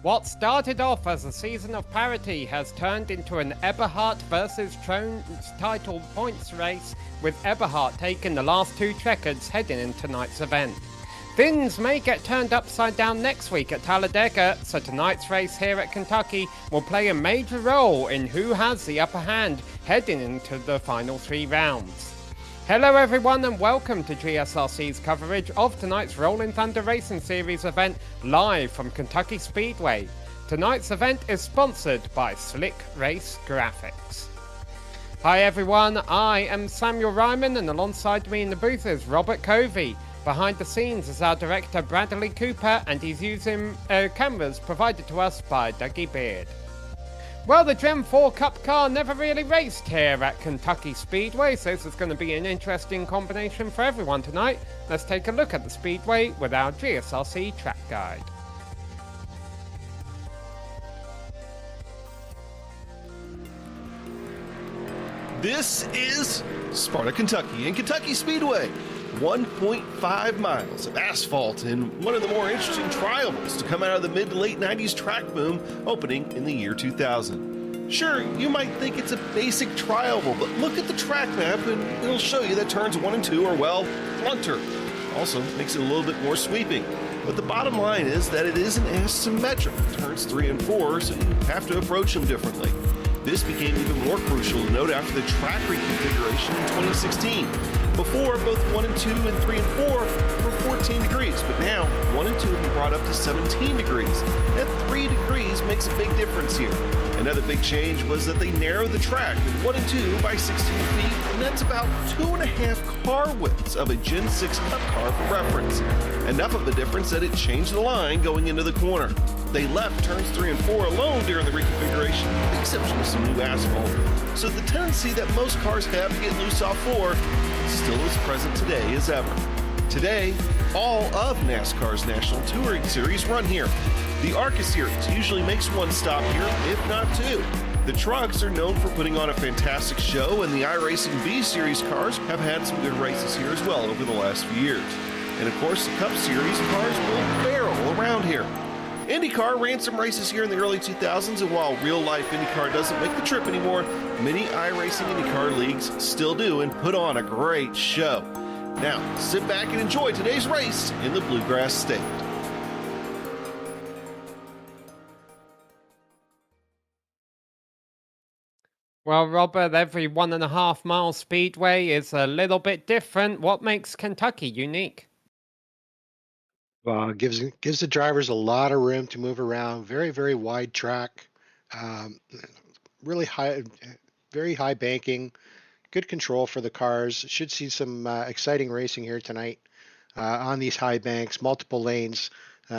What started off as a season of parity has turned into an Eberhard versus Trone's title points race, with Eberhard taking the last two checkers heading into tonight's event. Things may get turned upside down next week at Talladega, so tonight's race here at Kentucky will play a major role in who has the upper hand heading into the final 3 rounds. Hello everyone and welcome to GSRC's coverage of tonight's Rolling Thunder Racing Series event live from Kentucky Speedway. Tonight's event is sponsored by Slick Race Graphics. Hi everyone, I am Samuel Ryman and alongside me in the booth is Robert Covey. Behind the scenes is our director Bradley Cooper and he's using cameras provided to us by Dougie Beard. Well, the Gen 4 Cup car never really raced here at Kentucky Speedway, so this is going to be an interesting combination for everyone tonight. Let's take a look at the Speedway with our GSRC track guide. This is Sparta, Kentucky, and Kentucky Speedway. 1.5 miles of asphalt and one of the more interesting trials to come out of the mid to late 90s track boom opening in the year 2000. Sure, you might think it's a basic trial, but look at the track map and it'll show you that turns 1 and 2 are, well, blunter. Also makes it a little bit more sweeping. But the bottom line is that it isn't as symmetric. Turns 3 and 4, so you have to approach them differently. This became even more crucial to note after the track reconfiguration in 2016. Before, both 1 and 2 and 3 and 4 were 14 degrees, but now 1 and 2 have been brought up to 17 degrees. That 3 degrees makes a big difference here. Another big change was that they narrowed the track with 1 and 2 by 16 feet, and that's about 2.5 car widths of a Gen 6 Cup car for reference. Enough of a difference that it changed the line going into the corner. They left turns 3 and 4 alone during the reconfiguration, with the exception of some new asphalt. So the tendency that most cars have to get loose off 4 still as present today as ever. Today, all of NASCAR's National Touring Series run here. The ARCA Series usually makes one stop here, if not 2. The trucks are known for putting on a fantastic show, and the iRacing B Series cars have had some good races here as well over the last few years. And of course, the Cup Series cars will barrel around here. IndyCar ran some races here in the early 2000s, and while real-life IndyCar doesn't make the trip anymore, many iRacing IndyCar leagues still do and put on a great show. Now, sit back and enjoy today's race in the Bluegrass State. Well, Robert, every 1.5 mile speedway is a little bit different. What makes Kentucky unique? Gives the drivers a lot of room to move around. Very, very wide track. Really high, very high banking. Good control for the cars. Should see some exciting racing here tonight on these high banks, multiple lanes.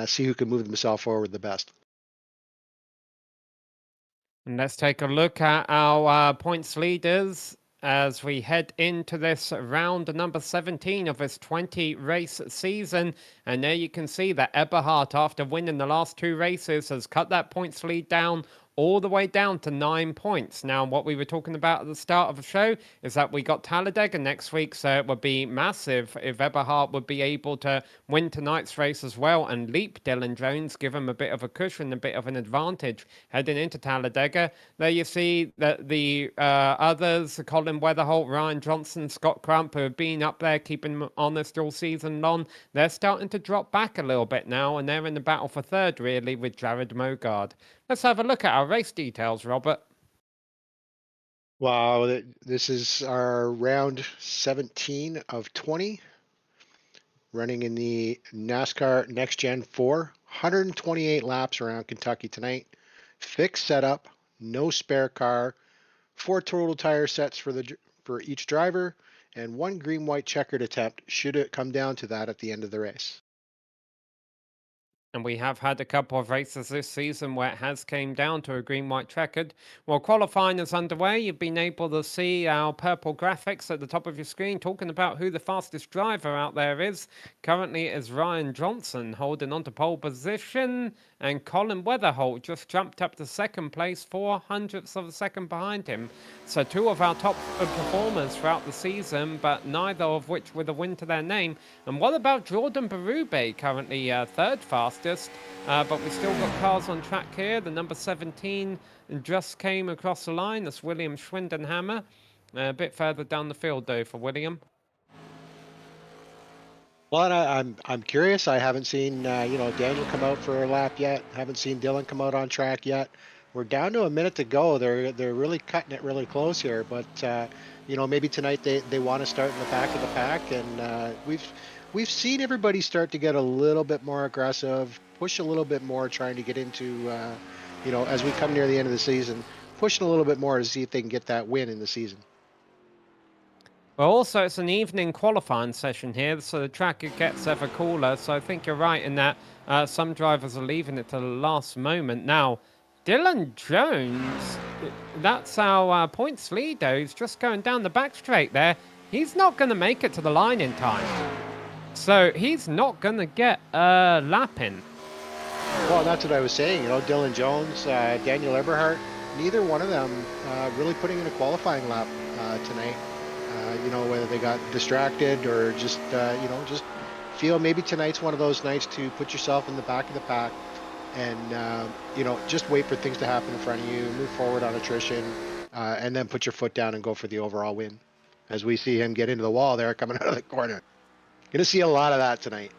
See who can move themselves forward the best. And let's take a look at our points leaders as we head into this round number 17 of this 20 race season. And there you can see that Eberhard, after winning the last 2 races, has cut that points lead down all the way down to 9 points. Now, what we were talking about at the start of the show is that we got Talladega next week, so it would be massive if Eberhard would be able to win tonight's race as well and leap Dylan Jones, give him a bit of a cushion, a bit of an advantage heading into Talladega. There you see that the others, Colin Weatherholt, Ryan Johnson, Scott Crump, who have been up there keeping them honest all season long, they're starting to drop back a little bit now, and they're in the battle for third, really, with Jared Mogard. Let's have a look at our race details, Robert. Wow, this is our round 17 of 20, running in the NASCAR Next Gen 4, 128 laps around Kentucky tonight. Fixed setup, no spare car, 4 total tire sets for each driver, and 1 green-white checkered attempt should it come down to that at the end of the race. And we have had a couple of races this season where it has came down to a green-white checkered. While qualifying is underway, you've been able to see our purple graphics at the top of your screen talking about who the fastest driver out there is. Currently it is Ryan Johnson holding on to pole position, and Colin Weatherholt just jumped up to second place, 0.04 of a second behind him. So 2 of our top performers throughout the season, but neither of which with a win to their name. And what about Jordan Berube, currently third fastest, but we still got cars on track here. The number 17 just came across the line. That's William Schwindenhammer. A bit further down the field, though, for William. Well, and I'm curious. I haven't seen Daniel come out for a lap yet. Haven't seen Dylan come out on track yet. We're down to a minute to go. They're really cutting it really close here. But maybe tonight they want to start in the back of the pack, and we've seen everybody start to get a little bit more aggressive, push a little bit more, trying to get into as we come near the end of the season, pushing a little bit more to see if they can get that win in the season. Well, also, it's an evening qualifying session here, so the track gets ever cooler. So I think you're right in that some drivers are leaving it to the last moment. Now, Dylan Jones, that's our points leader. He's just going down the back straight there. He's not going to make it to the line in time. So he's not going to get a lap in. Well, that's what I was saying. Dylan Jones, Daniel Eberhard, neither one of them really putting in a qualifying lap tonight. Whether they got distracted or just feel maybe tonight's one of those nights to put yourself in the back of the pack and, just wait for things to happen in front of you, move forward on attrition, and then put your foot down and go for the overall win. As we see him get into the wall there coming out of the corner. Going to see a lot of that tonight.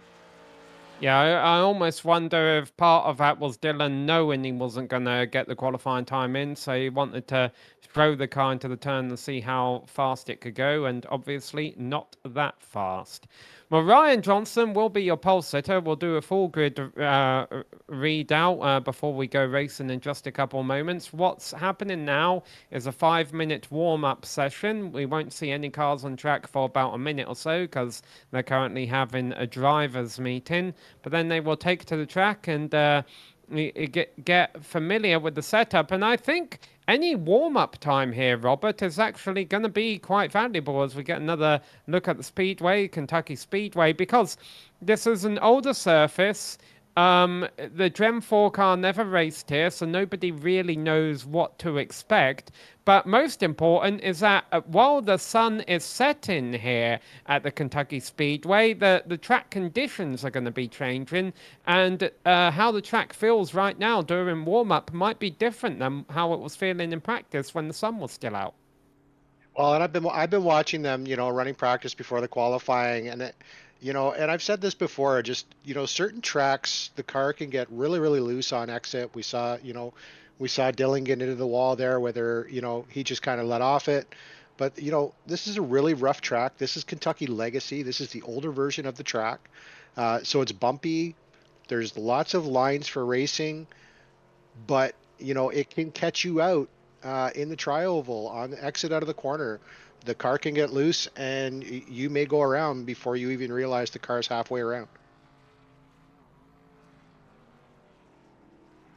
Yeah, I almost wonder if part of that was Dylan knowing he wasn't going to get the qualifying time in, so he wanted to throw the car into the turn and see how fast it could go, and obviously not that fast. Well, Ryan Johnson will be your pole sitter. We'll do a full grid readout before we go racing in just a couple of moments. What's happening now is a 5-minute warm-up session. We won't see any cars on track for about a minute or so because they're currently having a drivers meeting. But then they will take to the track and get familiar with the setup. And I think any warm-up time here, Robert, is actually going to be quite valuable as we get another look at the Speedway, Kentucky Speedway, because this is an older surface. The Gen 4 car never raced here, so nobody really knows what to expect. But most important is that while the sun is setting here at the Kentucky Speedway, the track conditions are going to be changing, and how the track feels right now during warm-up might be different than how it was feeling in practice when the sun was still out. Well, and I've been watching them, running practice before the qualifying, and and I've said this before, just, certain tracks, the car can get really, really loose on exit. We saw Dylan get into the wall there, whether, he just kind of let off it. But, this is a really rough track. This is Kentucky Legacy. This is the older version of the track. So it's bumpy. There's lots of lines for racing, but, it can catch you out in the tri-oval on the exit out of the corner. The car can get loose and you may go around before you even realize the car's halfway around.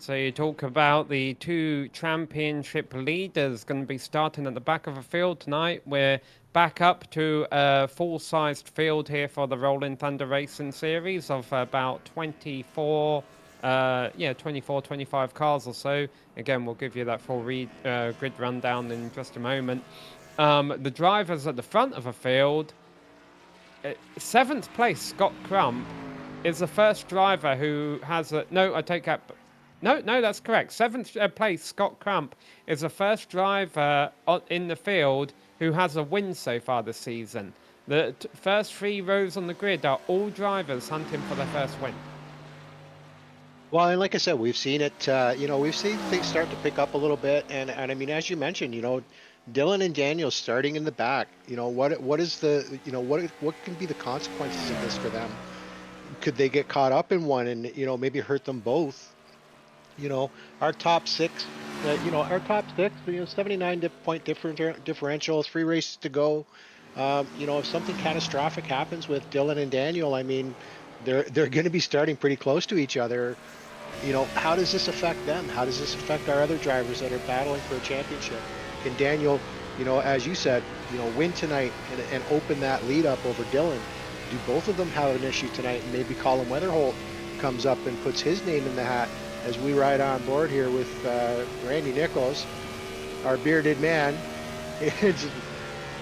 So you talk about the 2 championship leaders going to be starting at the back of the field tonight. We're back up to a full-sized field here for the Rolling Thunder Racing Series of about 24 yeah, 24, 25 cars or so. Again, we'll give you that full grid rundown in just a moment. The drivers at the front of the field, 7th place, Scott Crump, is the first driver who has a... No, I take that... No, that's correct. 7th place, Scott Crump, is the first driver in the field who has a win so far this season. The first 3 rows on the grid are all drivers hunting for their first win. Well, and like I said, we've seen it, we've seen things start to pick up a little bit. And I mean, as you mentioned, Dylan and Daniel starting in the back, what is the, what can be the consequences of this for them? Could they get caught up in one and, maybe hurt them both? Our top 6, 79 point differential, 3 races to go. If something catastrophic happens with Dylan and Daniel, I mean, they're going to be starting pretty close to each other. How does this affect them? How does this affect our other drivers that are battling for a championship? Can Daniel, as you said, win tonight and open that lead up over Dylan? Do both of them have an issue tonight? And maybe Colin Weatherholt comes up and puts his name in the hat as we ride on board here with Randy Nichols, our bearded man. It's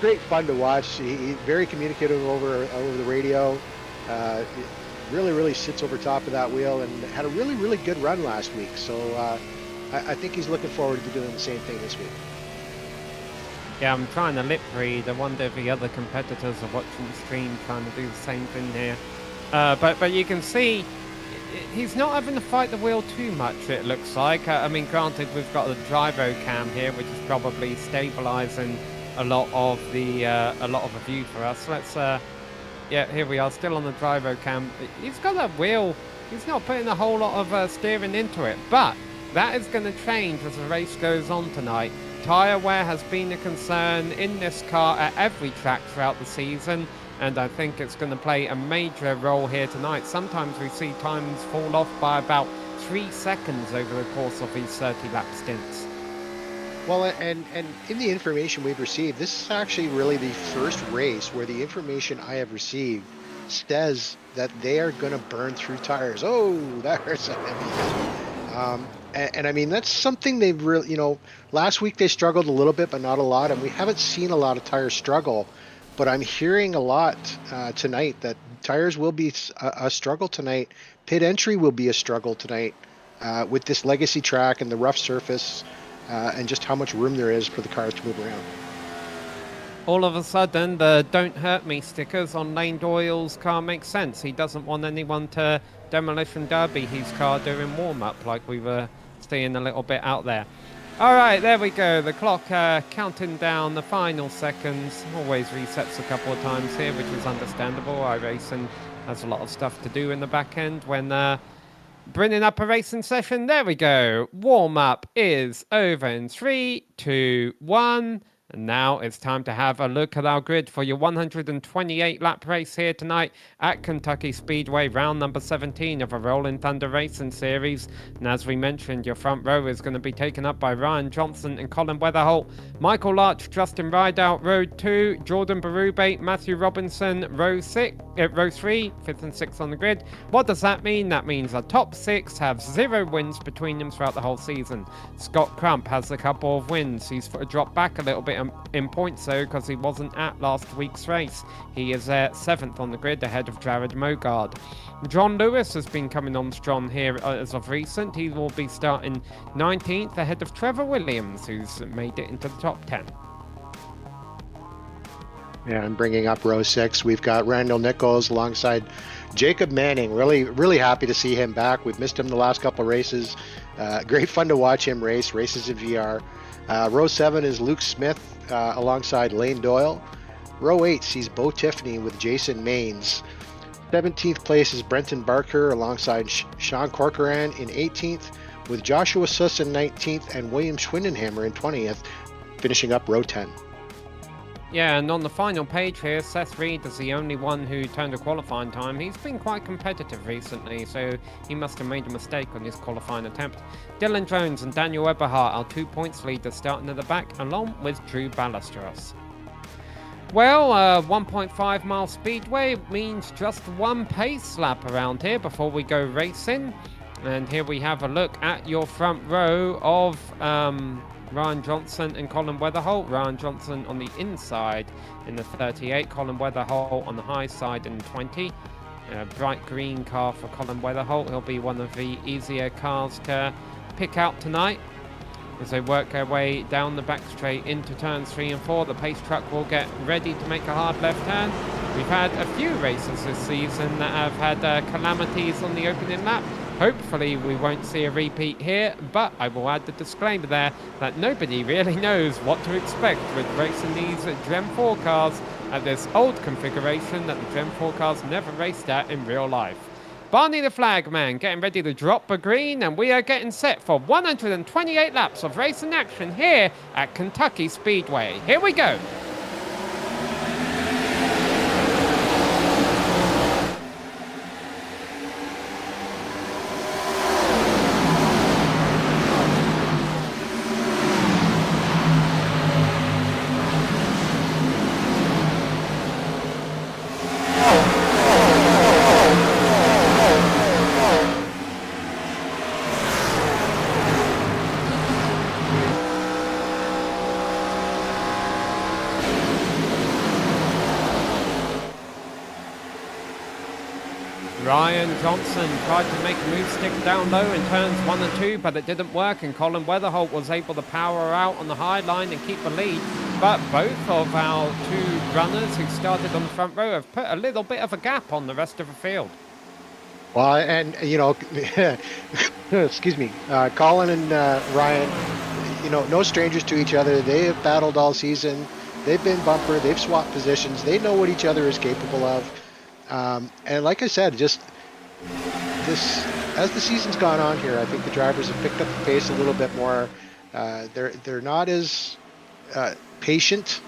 great fun to watch. He's very communicative over the radio. Really sits over top of that wheel and had a really good run last week. So I think he's looking forward to doing the same thing this week. Yeah, I'm trying to lip read. I wonder if the other competitors are watching the stream trying to do the same thing here. But you can see he's not having to fight the wheel too much, it looks like. I mean, granted, we've got the Drivo cam here, which is probably stabilizing a lot of the view for us. Let's yeah, here we are, still on the Drivo cam. He's got that wheel. He's not putting a whole lot of steering into it, but that is going to change as the race goes on tonight. Tyre wear has been a concern in this car at every track throughout the season, and I think it's going to play a major role here tonight. Sometimes we see times fall off by about 3 seconds over the course of these 30-lap stints. Well, and in the information we've received, this is actually really the first race where the information I have received says that they are going to burn through tires. Oh, that hurts. And I mean, that's something they've really, last week they struggled a little bit, but not a lot. And we haven't seen a lot of tires struggle, but I'm hearing a lot tonight that tires will be a struggle tonight. Pit entry will be a struggle tonight with this legacy track and the rough surface. And just how much room there is for the cars to move around. All of a sudden, the "Don't Hurt Me" stickers on Lane Doyle's car makes sense. He doesn't want anyone to demolition derby his car during warm-up, like we were seeing a little bit out there. All right, there we go. The clock counting down the final seconds. Always resets a couple of times here, which is understandable. iRacing has a lot of stuff to do in the back end when bringing up a racing session. There we go. Warm-up is over in 3, 2, 1. And now it's time to have a look at our grid for your 128-lap race here tonight at Kentucky Speedway, round number 17 of a Rolling Thunder Racing Series. And as we mentioned, your front row is going to be taken up by Ryan Johnson and Colin Weatherholt, Michael Larch, Justin Rideout, row 2, Jordan Berube, Matthew Robinson, row 3, 5th and 6th on the grid. What does that mean? That means our top 6 have 0 wins between them throughout the whole season. Scott Crump has a couple of wins. He's dropped back a little bit in points though, because he wasn't at last week's race. He is 7th on the grid ahead of Jared Mogard. John Lewis has been coming on strong here as of recent. He will be starting 19th ahead of Trevor Williams, who's made it into the top 10. Yeah, and bringing up row 6, we've got Randall Nichols alongside Jacob Manning. Really happy to see him back. We've missed him the last couple of races. Great fun to watch him races in VR. Row 7 is Luke Smith alongside Lane Doyle. Row 8 sees Bo Tiffany with Jason Maines. 17th place is Brenton Barker alongside Sean Corcoran in 18th, with Joshua Suss in 19th and William Schwindenhammer in 20th, finishing up row 10. Yeah, and on the final page here, Seth Reed is the only one who turned a qualifying time. He's been quite competitive recently, so he must have made a mistake on his qualifying attempt. Dylan Jones and Daniel Eberhardt are 2 points leaders starting at the back, along with Drew Ballesteros. Well, 1.5 mile speedway means just one pace lap around here before we go racing. And here we have a look at your front row of Ryan Johnson and Colin Weatherholt. Ryan Johnson on the inside in the 38, Colin Weatherholt on the high side in 20. A bright green car for Colin Weatherholt. He'll be one of the easier cars to pick out tonight. As they work their way down the back straight into turns 3 and 4, the pace truck will get ready to make a hard left turn. We've had a few races this season that have had calamities on the opening lap. Hopefully we won't see a repeat here, but I will add the disclaimer there that nobody really knows what to expect with racing these Gen 4 cars at this old configuration that the Gen 4 cars never raced at in real life. Barney the Flagman getting ready to drop a green, and we are getting set for 128 laps of racing action here at Kentucky Speedway. Here we go. Ryan Johnson tried to make a move stick down low in turns 1 and 2, but it didn't work, and Colin Weatherholt was able to power out on the high line and keep the lead. But both of our two runners who started on the front row have put a little bit of a gap on the rest of the field. Well, and, you know, excuse me, Colin and Ryan, you know, no strangers to each other. They have battled all season. They've been bumper. They've swapped positions. They know what each other is capable of. And like I said, just this, as the season's gone on here, I think the drivers have picked up the pace a little bit more. They're not as patient,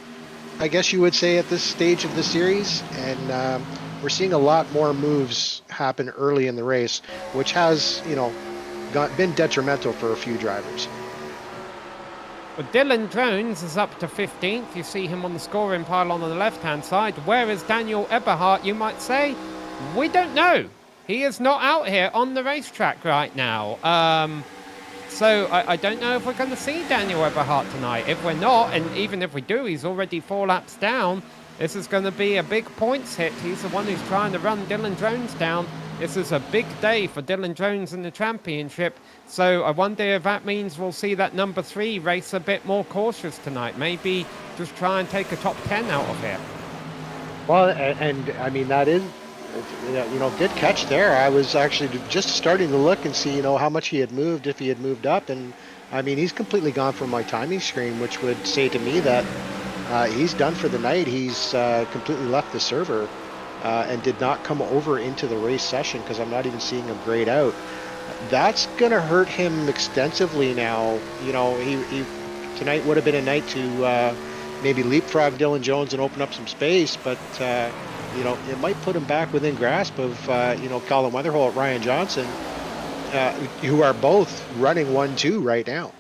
I guess you would say, at this stage of the series, and we're seeing a lot more moves happen early in the race, which has, you know, been detrimental for a few drivers. Well, Dylan Jones is up to 15th. You see him on the scoring pylon on the left-hand side. Where is Daniel Eberhardt, you might say? We don't know. He is not out here on the racetrack right now. So I don't know if we're going to see Daniel Eberhardt tonight. If we're not, and even if we do, he's already 4 laps down. This is going to be a big points hit. He's the one who's trying to run Dylan Jones down. This is a big day for Dylan Jones in the championship. So I wonder if that means we'll see that number 3 race a bit more cautious tonight. Maybe just try and take a top 10 out of here. Well, and I mean, that is, you know, good catch there. I was actually just starting to look and see, you know, how much he had moved, if he had moved up. And I mean, he's completely gone from my timing screen, which would say to me that he's done for the night. He's completely left the server and did not come over into the race session, because I'm not even seeing him grayed out. That's going to hurt him extensively now. You know, he tonight would have been a night to maybe leapfrog Dylan Jones and open up some space, but you know, it might put him back within grasp of you know, Colin Weatherholt, Ryan Johnson, who are both running 1-2 right now.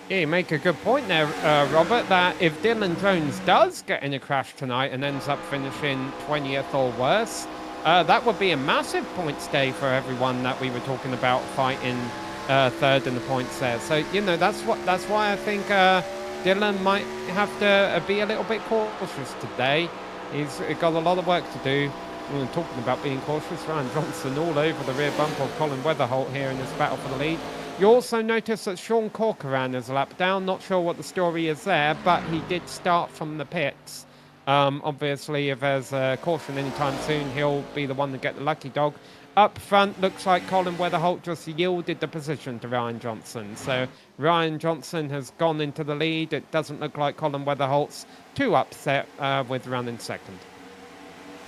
Yeah, you make a good point there, Robert, that if Dylan Jones does get in a crash tonight and ends up finishing 20th or worse, that would be a massive points day for everyone that we were talking about fighting third in the points there. So, you know, that's why I think Dylan might have to be a little bit cautious today. He's got a lot of work to do. We're talking about being cautious. Ryan Johnson all over the rear bumper of Colin Weatherholt here in this battle for the lead. You also notice that Sean Corcoran is a lap down. Not sure what the story is there, but he did start from the pits. Obviously, if there's a caution anytime soon, he'll be the one to get the lucky dog. Up front, looks like Colin Weatherholt just yielded the position to Ryan Johnson. So Ryan Johnson has gone into the lead. It doesn't look like Colin Weatherholt's too upset with running second.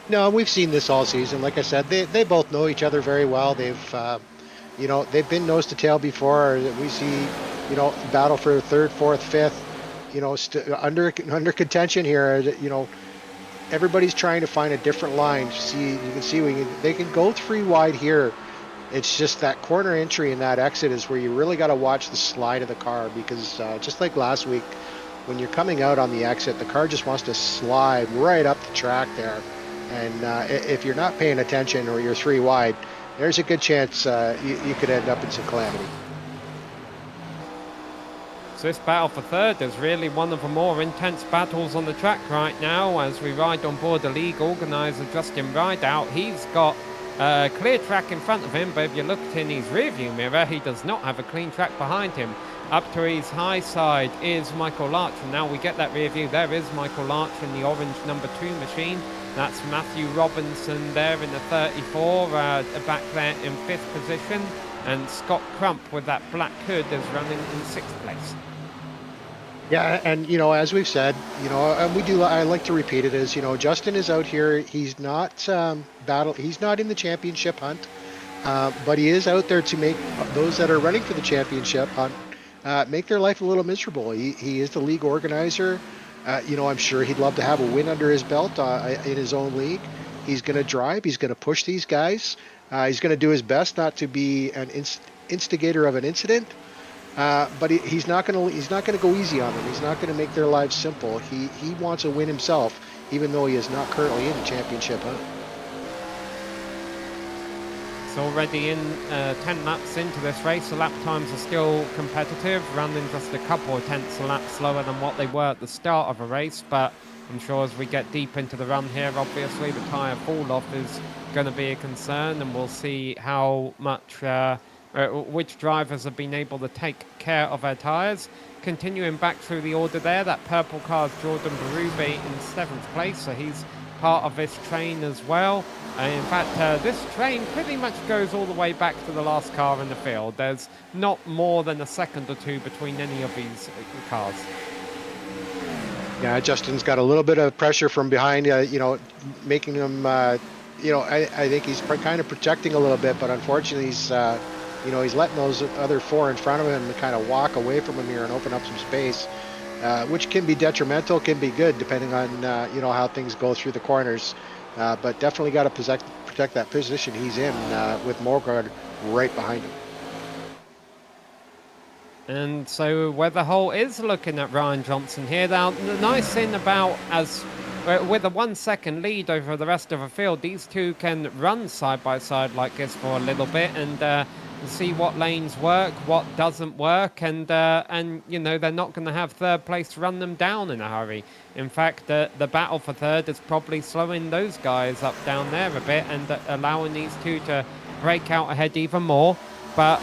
No, we've seen this all season. Like I said, they both know each other very well. They've you know, they've been nose to tail before. We see, you know, battle for third, fourth, fifth, you know, under contention here. You know, everybody's trying to find a different line. You can see they can go 3 wide here. It's just that corner entry and that exit is where you really got to watch the slide of the car, because just like last week, when you're coming out on the exit, the car just wants to slide right up the track there. And if you're not paying attention or you're 3 wide, there's a good chance you could end up in some calamity. So this battle for third is really one of the more intense battles on the track right now as we ride on board the league organizer Justin Rideout. He's got a clear track in front of him, but if you look in his rearview mirror, he does not have a clean track behind him. Up to his high side is Michael Larch, and now we get that rear view. There is Michael Larch in the orange number 2 machine. That's Matthew Robinson there in the 34, back there in 5th position. And Scott Crump with that black hood is running in 6th place. Yeah, and as we've said, and I like to repeat it, is Justin is out here. He's not he's not in the championship hunt, but he is out there to make those that are running for the championship hunt make their life a little miserable. He is the league organizer. I'm sure he'd love to have a win under his belt in his own league. He's going to drive. He's going to push these guys. He's going to do his best not to be an instigator of an incident. But he's not going to go easy on them. He's not going to make their lives simple. He wants a win himself, even though he is not currently in the championship hunt. It's already in 10 laps into this race. The lap times are still competitive, running just a couple of tenths a lap slower than what they were at the start of a race. But I'm sure as we get deep into the run here, obviously the tyre fall-off is going to be a concern, and we'll see how much... which drivers have been able to take care of their tyres. Continuing back through the order there, that purple car is Jordan Berube in 7th place, so he's part of this train as well. In fact, this train pretty much goes all the way back to the last car in the field. There's not more than a second or two between any of these cars. Yeah, Justin's got a little bit of pressure from behind, making him, I think he's kind of protecting a little bit, but unfortunately he's letting those other 4 in front of him kind of walk away from him here and open up some space, which can be detrimental, can be good, depending on, how things go through the corners. But definitely got to protect that position he's in with Morgard right behind him. And so Weatherholt is looking at Ryan Johnson here. Now, the nice thing about with a 1 second lead over the rest of the field, these two can run side by side like this for a little bit and see what lanes work, what doesn't work, and they're not going to have third place run them down in a hurry. In fact, the battle for third is probably slowing those guys up down there a bit and allowing these two to break out ahead even more. But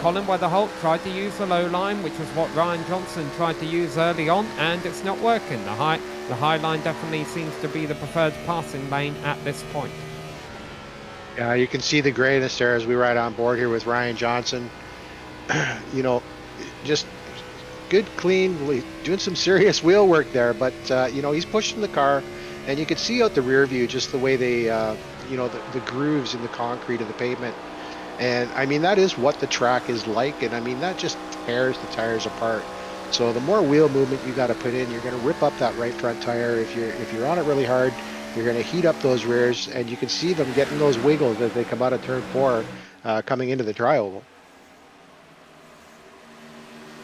Colin Weatherholt tried to use the low line, which is what Ryan Johnson tried to use early on, and it's not working. The high line definitely seems to be the preferred passing lane at this point. Yeah, you can see the grayness there as we ride on board here with Ryan Johnson. Just good, clean, doing some serious wheel work there, but he's pushing the car, and you can see out the rear view just the way they, the grooves in the concrete of the pavement. And I mean, that is what the track is like, and I mean, that just tears the tires apart. So the more wheel movement you got to put in, you're going to rip up that right front tire. If you're on it really hard, you're going to heat up those rears, and you can see them getting those wiggles as they come out of turn 4, coming into the tri-oval.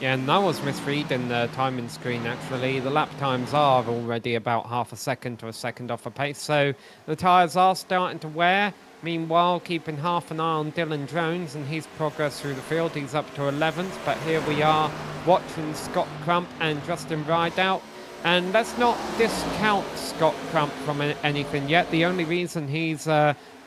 Yeah, and I was misreading the timing screen actually. The lap times are already about half a second to a second off a pace, so the tyres are starting to wear. Meanwhile, keeping half an eye on Dylan Jones and his progress through the field. He's up to 11th, but here we are watching Scott Crump and Justin Rideout. And let's not discount Scott Crump from anything yet. The only reason he's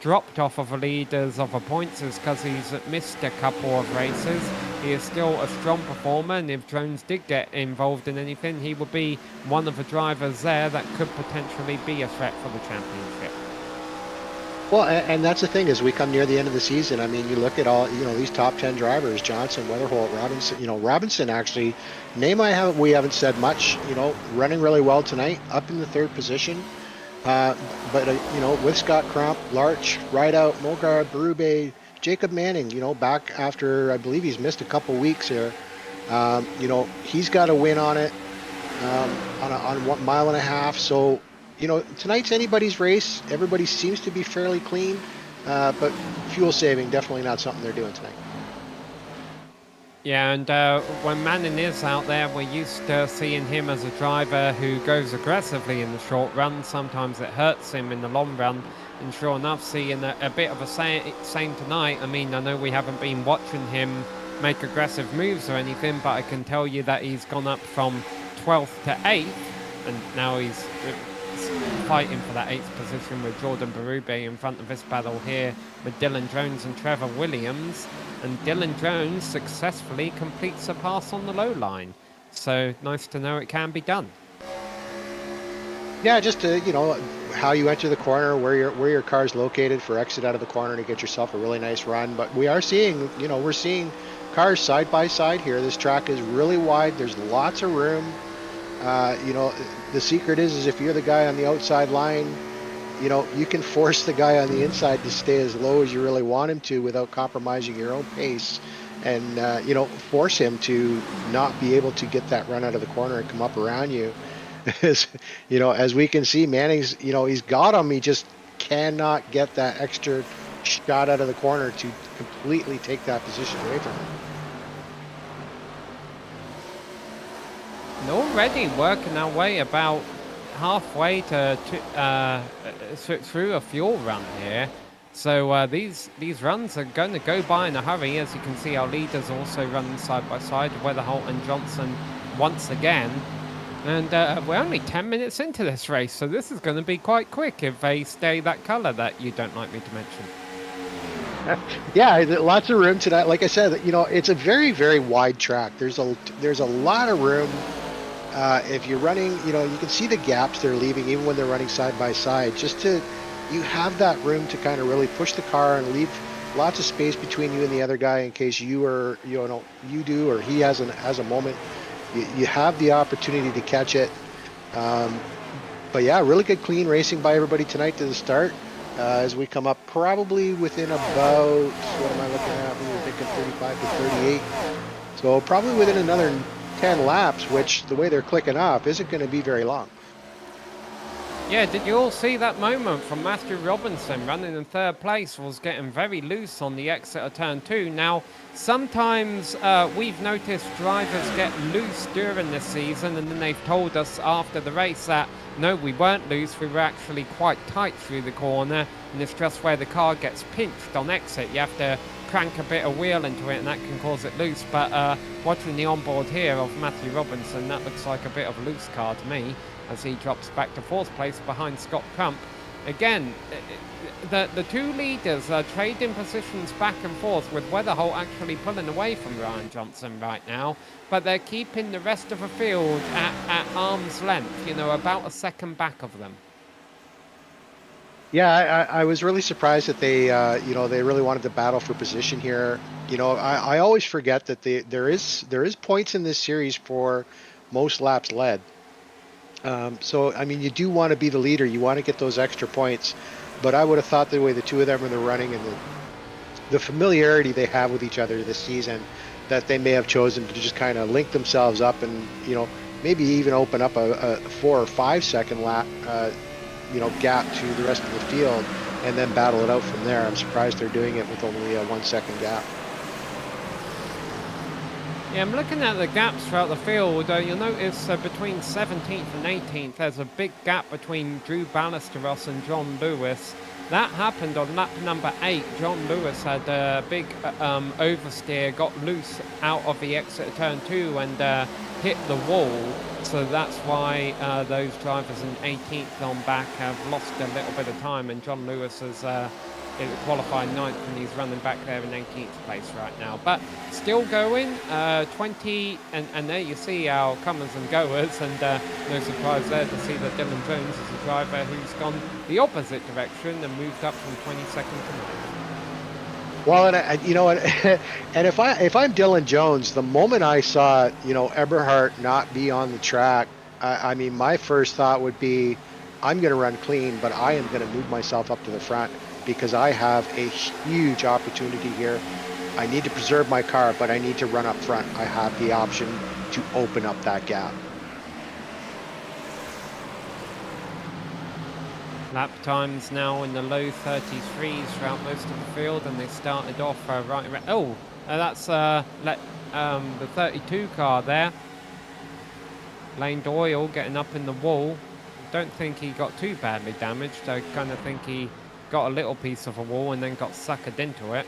dropped off of the leaders of the points is because he's missed a couple of races. He is still a strong performer, and if Jones did get involved in anything, he would be one of the drivers there that could potentially be a threat for the championship. Well, and that's the thing, as we come near the end of the season, I mean, you look at all, these top 10 drivers, Johnson, Weatherholt, Robinson, Robinson actually, name we haven't said much, running really well tonight, up in the 3rd position. But with Scott Crump, Larch, Rideout, Mogard, Berube, Jacob Manning, back after, I believe he's missed a couple weeks here. He's got a win on it, on 1.5 miles. So, tonight's anybody's race. Everybody seems to be fairly clean, but fuel saving, definitely not something they're doing tonight. Yeah, and when Manning is out there, we're used to seeing him as a driver who goes aggressively in the short run. Sometimes it hurts him in the long run. And sure enough, seeing a bit of a same tonight. I mean, I know we haven't been watching him make aggressive moves or anything, but I can tell you that he's gone up from 12th to 8th, and now he's fighting for that 8th position with Jordan Berube in front of this battle here with Dylan Jones and Trevor Williams. And Dylan Jones successfully completes a pass on the low line. So nice to know it can be done. Yeah, just to, how you enter the corner, where your car's located for exit out of the corner to get yourself a really nice run. But we are seeing, we're seeing cars side by side here. This track is really wide. There's lots of room. The secret is if you're the guy on the outside line, you can force the guy on the inside to stay as low as you really want him to without compromising your own pace, and force him to not be able to get that run out of the corner and come up around you. As we can see, Manning's, he's got him. He just cannot get that extra shot out of the corner to completely take that position away from him. And already working our way about halfway through a fuel run here. So these runs are going to go by in a hurry. As you can see, our leaders also running side by side, Weatherholt and Johnson once again. And we're only 10 minutes into this race, so this is going to be quite quick if they stay that colour that you don't like me to mention. Yeah, lots of room to that. Like I said, it's a very, very wide track. There's a lot of room. If you're running, you can see the gaps they're leaving even when they're running side by side. You have that room to kind of really push the car and leave lots of space between you and the other guy in case you do or he has a moment. You have the opportunity to catch it. But yeah, really good clean racing by everybody tonight to the start. As we come up probably within about, what am I looking at? We were thinking 35 to 38. So probably within another 10 laps, which the way they're clicking up isn't going to be very long. Yeah, did you all see that moment from Matthew Robinson running in third place? Was getting very loose on the exit of turn 2. Now, sometimes we've noticed drivers get loose during this season, and then they've told us after the race that no, we weren't loose, we were actually quite tight through the corner, and it's just where the car gets pinched on exit. You have to crank a bit of wheel into it, and that can cause it loose. But watching the onboard here of Matthew Robinson, that looks like a bit of a loose car to me, as he drops back to 4th place behind Scott Crump. Again, the two leaders are trading positions back and forth, with Weatherholt actually pulling away from Ryan Johnson right now, but they're keeping the rest of the field at arm's length, about a second back of them. Yeah, I was really surprised that they really wanted to battle for position here. I always forget that there is points in this series for most laps led. So, I mean, you do want to be the leader. You want to get those extra points. But I would have thought the way the two of them are running and the familiarity they have with each other this season, that they may have chosen to just kind of link themselves up and, maybe even open up a 4 or 5 second lap, gap to the rest of the field and then battle it out from there. I'm surprised they're doing it with only a 1 second gap. Yeah, I'm looking at the gaps throughout the field. You'll notice between 17th and 18th, there's a big gap between Drew Ballesteros and John Lewis. That happened on lap number 8. John Lewis had a big oversteer, got loose out of the exit of turn 2 and hit the wall. So that's why those drivers in 18th on back have lost a little bit of time, and John Lewis has qualified 9th, and he's running back there in 18th place right now. But still going, 20, and there you see our comers and goers, and no surprise there to see that Dylan Jones is a driver who's gone the opposite direction and moved up from 22nd to 9th. Well, and if I'm Dylan Jones, the moment I saw, Eberhardt not be on the track, I mean, my first thought would be, I'm going to run clean, but I am going to move myself up to the front, because I have a huge opportunity here. I need to preserve my car, but I need to run up front. I have the option to open up that gap. Lap times now in the low 33s throughout most of the field, and they started off right around. Oh, that's the 32 car there. Lane Doyle getting up in the wall. Don't think he got too badly damaged. I kind of think he got a little piece of a wall and then got suckered into it.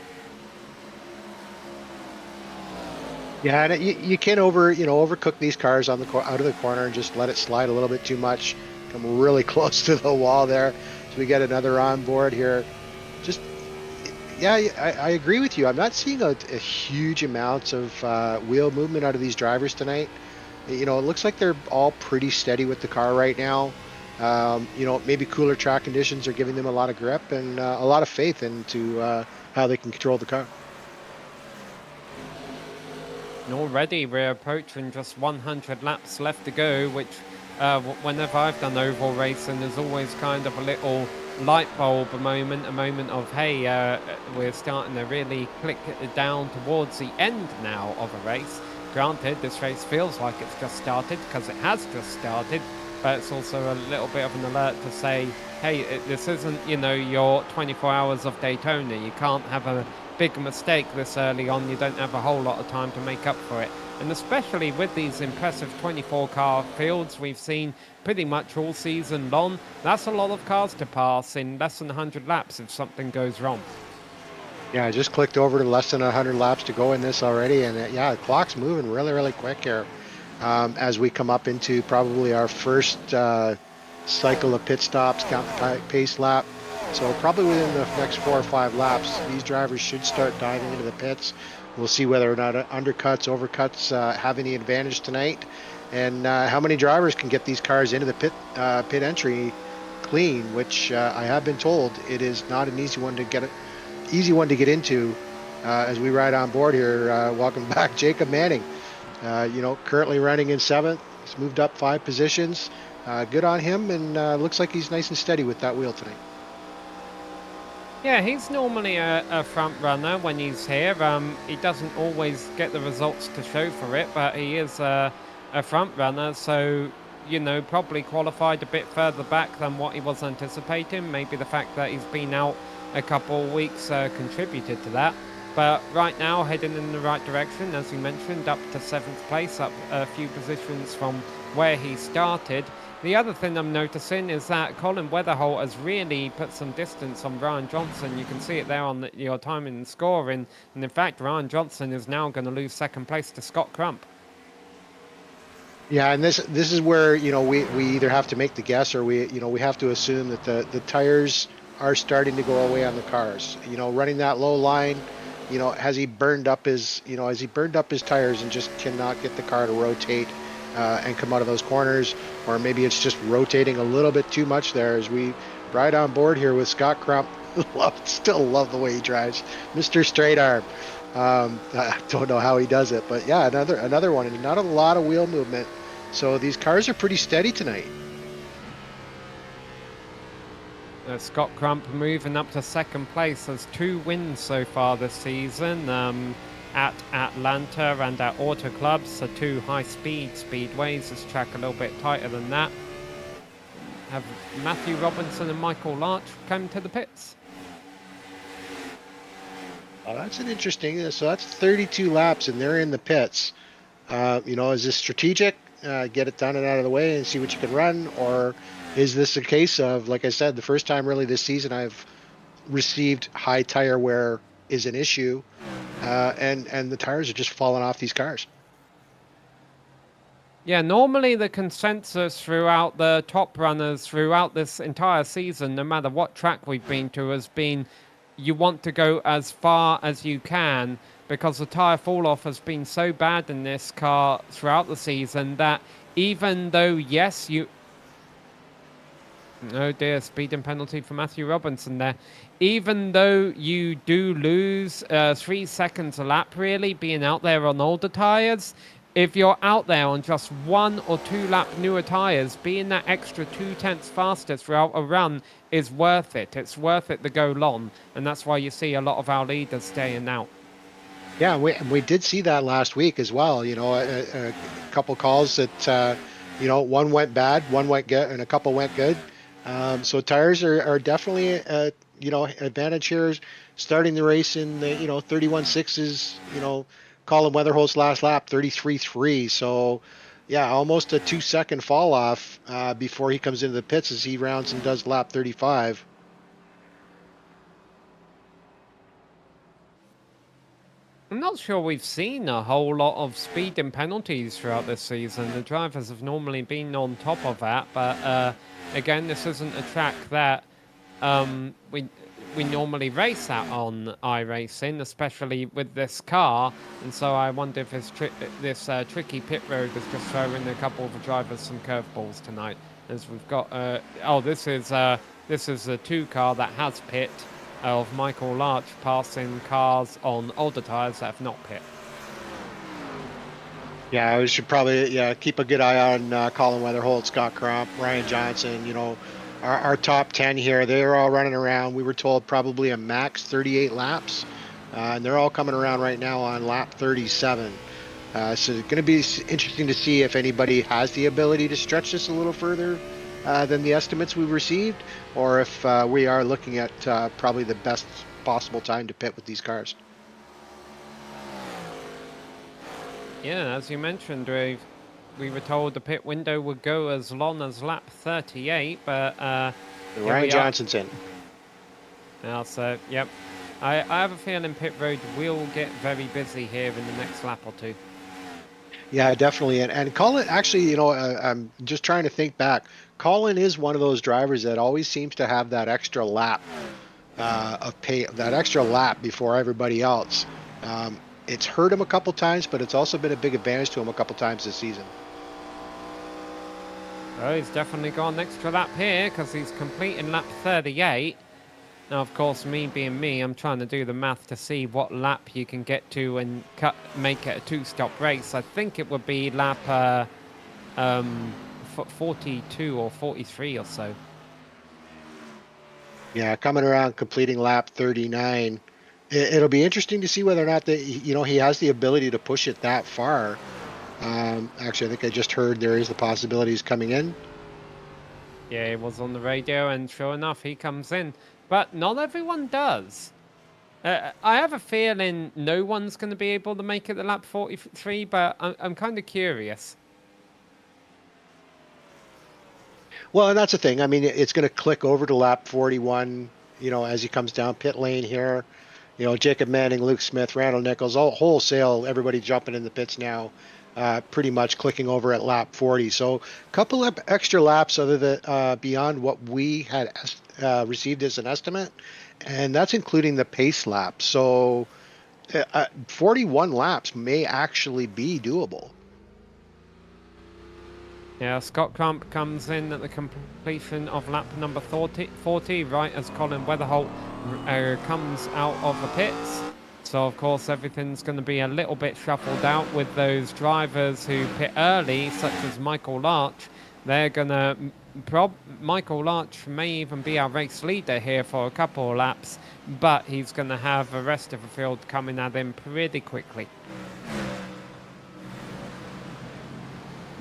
Yeah, and you can overcook these cars on the out of the corner and just let it slide a little bit too much. Come really close to the wall there. So we get another on board here. Just yeah, I agree with you. I'm not seeing a huge amounts of wheel movement out of these drivers tonight. It looks like they're all pretty steady with the car right now. Maybe cooler track conditions are giving them a lot of grip and a lot of faith into how they can control the car. And already we're approaching just 100 laps left to go, which whenever I've done oval racing, there's always kind of a little light bulb moment, a moment of, hey, we're starting to really click down towards the end now of a race. Granted, this race feels like it's just started because it has just started, but it's also a little bit of an alert to say, hey, this isn't, your 24 hours of Daytona. You can't have a big mistake this early on. You don't have a whole lot of time to make up for it. And especially with these impressive 24 car fields we've seen pretty much all season long, that's a lot of cars to pass in less than 100 laps if something goes wrong. Yeah, I just clicked over to less than 100 laps to go in this already, and the clock's moving really, really quick here as we come up into probably our first cycle of pit stops, count the pace lap. So probably within the next 4 or 5 laps, these drivers should start diving into the pits. We'll see whether or not undercuts, overcuts have any advantage tonight, and how many drivers can get these cars into the pit entry clean, which I have been told it is not an easy one to get into as we ride on board here. Welcome back, Jacob Manning. Currently running in 7th. He's moved up 5 positions. Good on him, and looks like he's nice and steady with that wheel tonight. Yeah, he's normally a front runner when he's here. He doesn't always get the results to show for it, but he is a front runner, so probably qualified a bit further back than what he was anticipating. Maybe the fact that he's been out a couple of weeks contributed to that. But right now, heading in the right direction, as you mentioned, up to 7th place, up a few positions from where he started. The other thing I'm noticing is that Colin Weatherholt has really put some distance on Ryan Johnson. You can see it there on your timing and scoring. And in fact, Ryan Johnson is now going to lose 2nd place to Scott Crump. Yeah, and this is where we either have to make the guess or we have to assume that the tires are starting to go away on the cars. Running that low line, has he burned up his tires and just cannot get the car to rotate and come out of those corners, or maybe it's just rotating a little bit too much there as we ride on board here with Scott Crump. Still love the way he drives, Mr. Straight Arm. I don't know how he does it, but yeah, another one, and not a lot of wheel movement. So these cars are pretty steady tonight. Scott Crump moving up to 2nd place. Has 2 wins so far this season at Atlanta and at Auto Clubs, so 2 high-speed speedways. This track a little bit tighter than that. Have Matthew Robinson and Michael Larch come to the pits? Oh, that's an interesting. So that's 32 laps, and they're in the pits. Is this strategic? Get it done and out of the way and see what you can run, or is this a case of, like I said, the first time really this season I've received high tire wear is an issue, and the tires are just falling off these cars. Yeah, normally the consensus throughout the top runners throughout this entire season, no matter what track we've been to, has been you want to go as far as you can, because the tyre fall-off has been so bad in this car throughout the season that even though, yes, oh dear, speeding penalty for Matthew Robinson there. Even though you do lose 3 seconds a lap, really, being out there on older tyres, if you're out there on just 1 or 2 lap newer tyres, being that extra 0.2 faster throughout a run is worth it. It's worth it to go long, and that's why you see a lot of our leaders staying out. Yeah, we did see that last week as well. A couple calls that, one went bad, one went good, and a couple went good. So tires are definitely, advantage here. Starting the race in the, 31.6s, Colin Weatherholt's last lap, 33.3. So, yeah, almost a 2-second fall off before he comes into the pits as he rounds and does lap 35. I'm not sure we've seen a whole lot of speeding penalties throughout this season. The drivers have normally been on top of that, but again, this isn't a track that we normally race at on iRacing, especially with this car. And so I wonder if this tricky pit road is just throwing a couple of the drivers some curveballs tonight. As we've got, this is the 2 car that has pit. Of Michael Larch passing cars on older tyres that have not pit. Yeah, we should probably keep a good eye on Colin Weatherholt, Scott Crump, Ryan Johnson. You know, our top 10 here, they're all running around. We were told probably a max 38 laps, and they're all coming around right now on lap 37. So it's going to be interesting to see if anybody has the ability to stretch this a little further than the estimates we received, or if we are looking at probably the best possible time to pit with these cars. Yeah, as you mentioned, we were told the pit window would go as long as lap 38, but Ryan Johnson's in. Yeah, so yep, I have a feeling pit road will get very busy here in the next lap or two. Yeah, definitely. And Colin, actually, you know, I'm just trying to think back. Colin is one of those drivers that always seems to have that extra lap that extra lap before everybody else. It's hurt him a couple times, but it's also been a big advantage to him a couple times this season. Oh, he's definitely got an extra lap here because he's completing lap 38. Now, of course, me being me, I'm trying to do the math to see what lap you can get to and make it a 2-stop race. I think it would be lap 42 or 43 or so. Yeah, coming around, completing lap 39. It'll be interesting to see whether or not he has the ability to push it that far. Actually, I think I just heard there is the possibility he's coming in. Yeah, it was on the radio, and sure enough, he comes in. But not everyone does. I have a feeling no one's going to be able to make it to lap 43, but I'm kind of curious. Well, and that's the thing. I mean, it's going to click over to lap 41, you know, as he comes down pit lane here. You know, Jacob Manning, Luke Smith, Randall Nichols, all wholesale, everybody jumping in the pits now, pretty much clicking over at lap 40. So a couple of extra laps other than beyond what we had received as an estimate, and that's including the pace lap. So 41 laps may actually be doable. Yeah, Scott Crump comes in at the completion of lap number 40 right as Colin Weatherholt comes out of the pits. So, of course, everything's going to be a little bit shuffled out with those drivers who pit early, such as Michael Larch. They're going to... Michael Larch may even be our race leader here for a couple of laps, but he's going to have the rest of the field coming at him pretty quickly.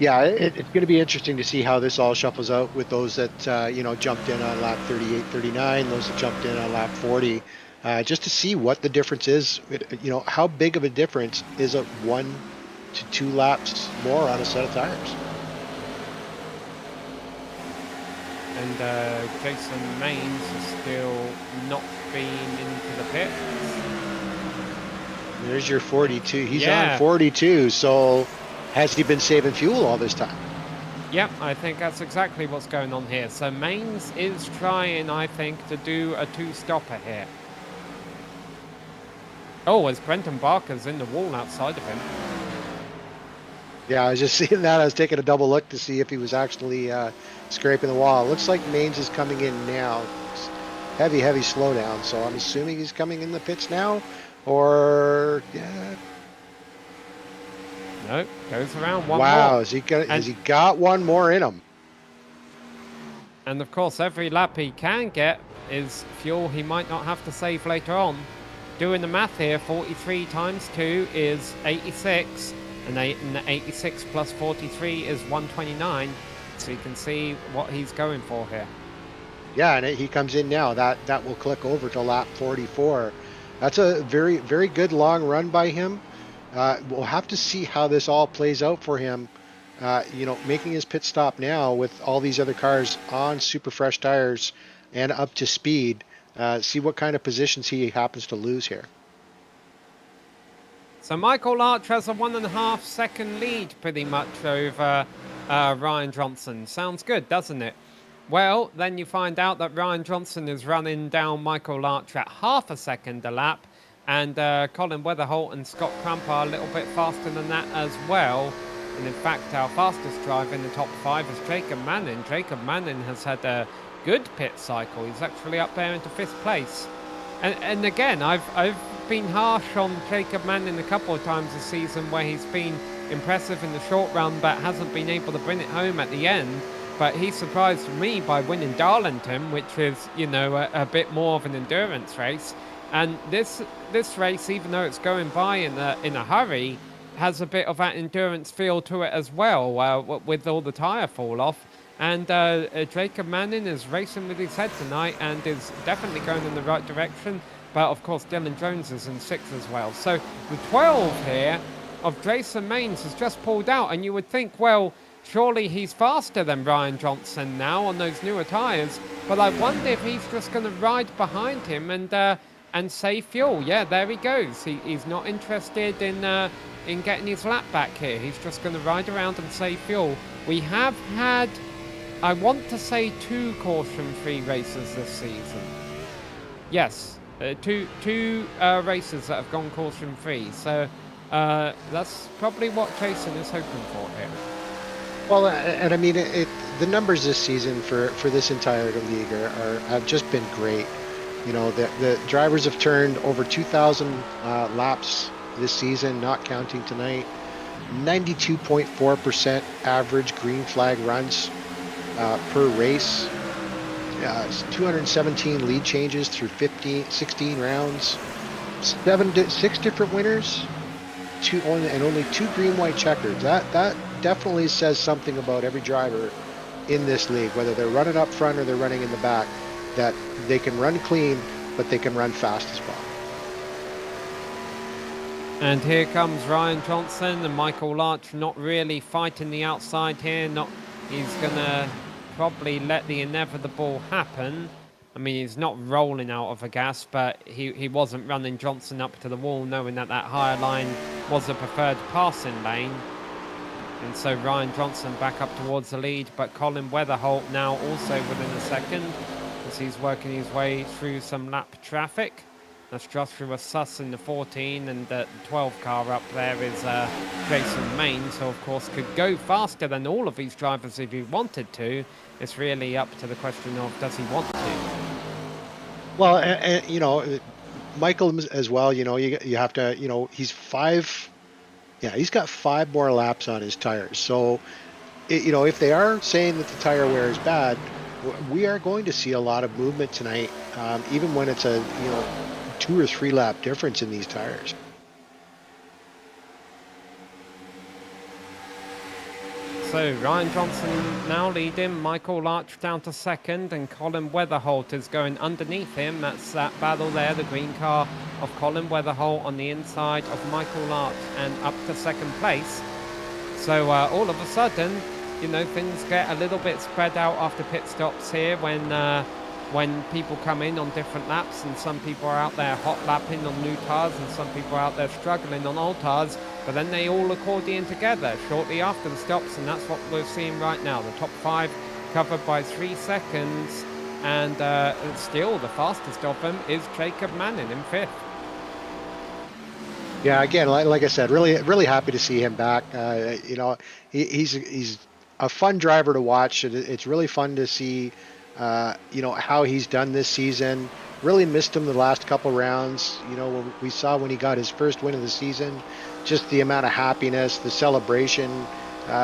Yeah, it's going to be interesting to see how this all shuffles out with those that, you know, jumped in on lap 38, 39, those that jumped in on lap 40, just to see what the difference is. You know, how big of a difference is a 1 to 2 laps more on a set of tires? And Jason Maines is still not been into the pits. There's your 42. He's on 42, so... Has he been saving fuel all this time? Yep, I think that's exactly what's going on here. So Maines is trying, I think, to do a 2-stopper here. Oh, as Brenton Barker's in the wall outside of him. Yeah, I was just seeing that. I was taking a double look to see if he was actually scraping the wall. Looks like Maines is coming in now. It's heavy slowdown. So I'm assuming he's coming in the pits now, or yeah. Nope, goes around one more. Wow, has he got one more in him? And of course, every lap he can get is fuel he might not have to save later on. Doing the math here, 43 times 2 is 86, and 86 plus 43 is 129. So you can see what he's going for here. Yeah, and he comes in now. That will click over to lap 44. That's a very, very good long run by him. We'll have to see how this all plays out for him. You know, making his pit stop now with all these other cars on super fresh tires and up to speed. See what kind of positions he happens to lose here. So Michael Larch has a 1.5 second lead pretty much over Ryan Johnson. Sounds good, doesn't it? Well, then you find out that Ryan Johnson is running down Michael Larch at half a second a lap, and Colin Weatherholt and Scott Crump are a little bit faster than that as well. And in fact, our fastest driver in the top 5 is Jacob Manning. Jacob Manning has had a good pit cycle. He's actually up there into 5th place. And again, I've been harsh on Jacob Manning a couple of times this season where he's been impressive in the short run but hasn't been able to bring it home at the end. But he surprised me by winning Darlington, which is, you know, a bit more of an endurance race. And this race, even though it's going by in a hurry, has a bit of that endurance feel to it as well, with all the tyre fall off. And Jacob Manning is racing with his head tonight and is definitely going in the right direction. But of course, Dylan Jones is in 6th as well. So the 12 here of Jason Maines has just pulled out, and you would think, well, surely he's faster than Ryan Johnson now on those newer tyres. But I wonder if he's just going to ride behind him and save fuel. Yeah, there he goes. He's not interested in getting his lap back here. He's just going to ride around and save fuel. We have had, I want to say, 2 caution-free races this season. Yes, two races that have gone caution-free. So that's probably what Jason is hoping for here. Well, and I mean, the numbers this season for this entire league have just been great. You know, the drivers have turned over 2,000 laps this season, not counting tonight. 92.4% average green flag runs per race. 217 lead changes through 16 rounds. 6 different winners. Only 2 green-white checkers. That definitely says something about every driver in this league, whether they're running up front or they're running in the back, that they can run clean, but they can run fast as well. And here comes Ryan Johnson and Michael Larch not really fighting the outside here. He's going to probably let the inevitable happen. I mean, he's not rolling out of a gas, but he wasn't running Johnson up to the wall, knowing that higher line was a preferred passing lane. And so Ryan Johnson back up towards the lead, but Colin Weatherholt now also within a second as he's working his way through some lap traffic. That's Joshua Suss in the 14, and the 12 car up there is Jason Maines, who of course could go faster than all of these drivers if he wanted to. It's really up to the question of, does he want to? Well, and you know, Michael as well, you know, you have to, you know, he's got 5 more laps on his tires. So, you know, if they are saying that the tire wear is bad, we are going to see a lot of movement tonight, even when it's a, you know, 2 or 3 lap difference in these tires. So Ryan Johnson now leading, Michael Larch down to 2nd, and Colin Weatherholt is going underneath him. That's that battle there, the green car of Colin Weatherholt on the inside of Michael Larch and up to 2nd place. So all of a sudden, you know, things get a little bit spread out after pit stops here when people come in on different laps, and some people are out there hot lapping on new tyres and some people are out there struggling on old tyres, but then they all accordion together shortly after the stops, and that's what we're seeing right now. The top 5 covered by 3 seconds, and still the fastest of them is Jacob Manning in 5th. Yeah, again, like I said, really happy to see him back. You know, he's a fun driver to watch. It's really fun to see you know, how he's done this season. Really missed him the last couple rounds. You know, we saw when he got his first win of the season, just the amount of happiness, the celebration.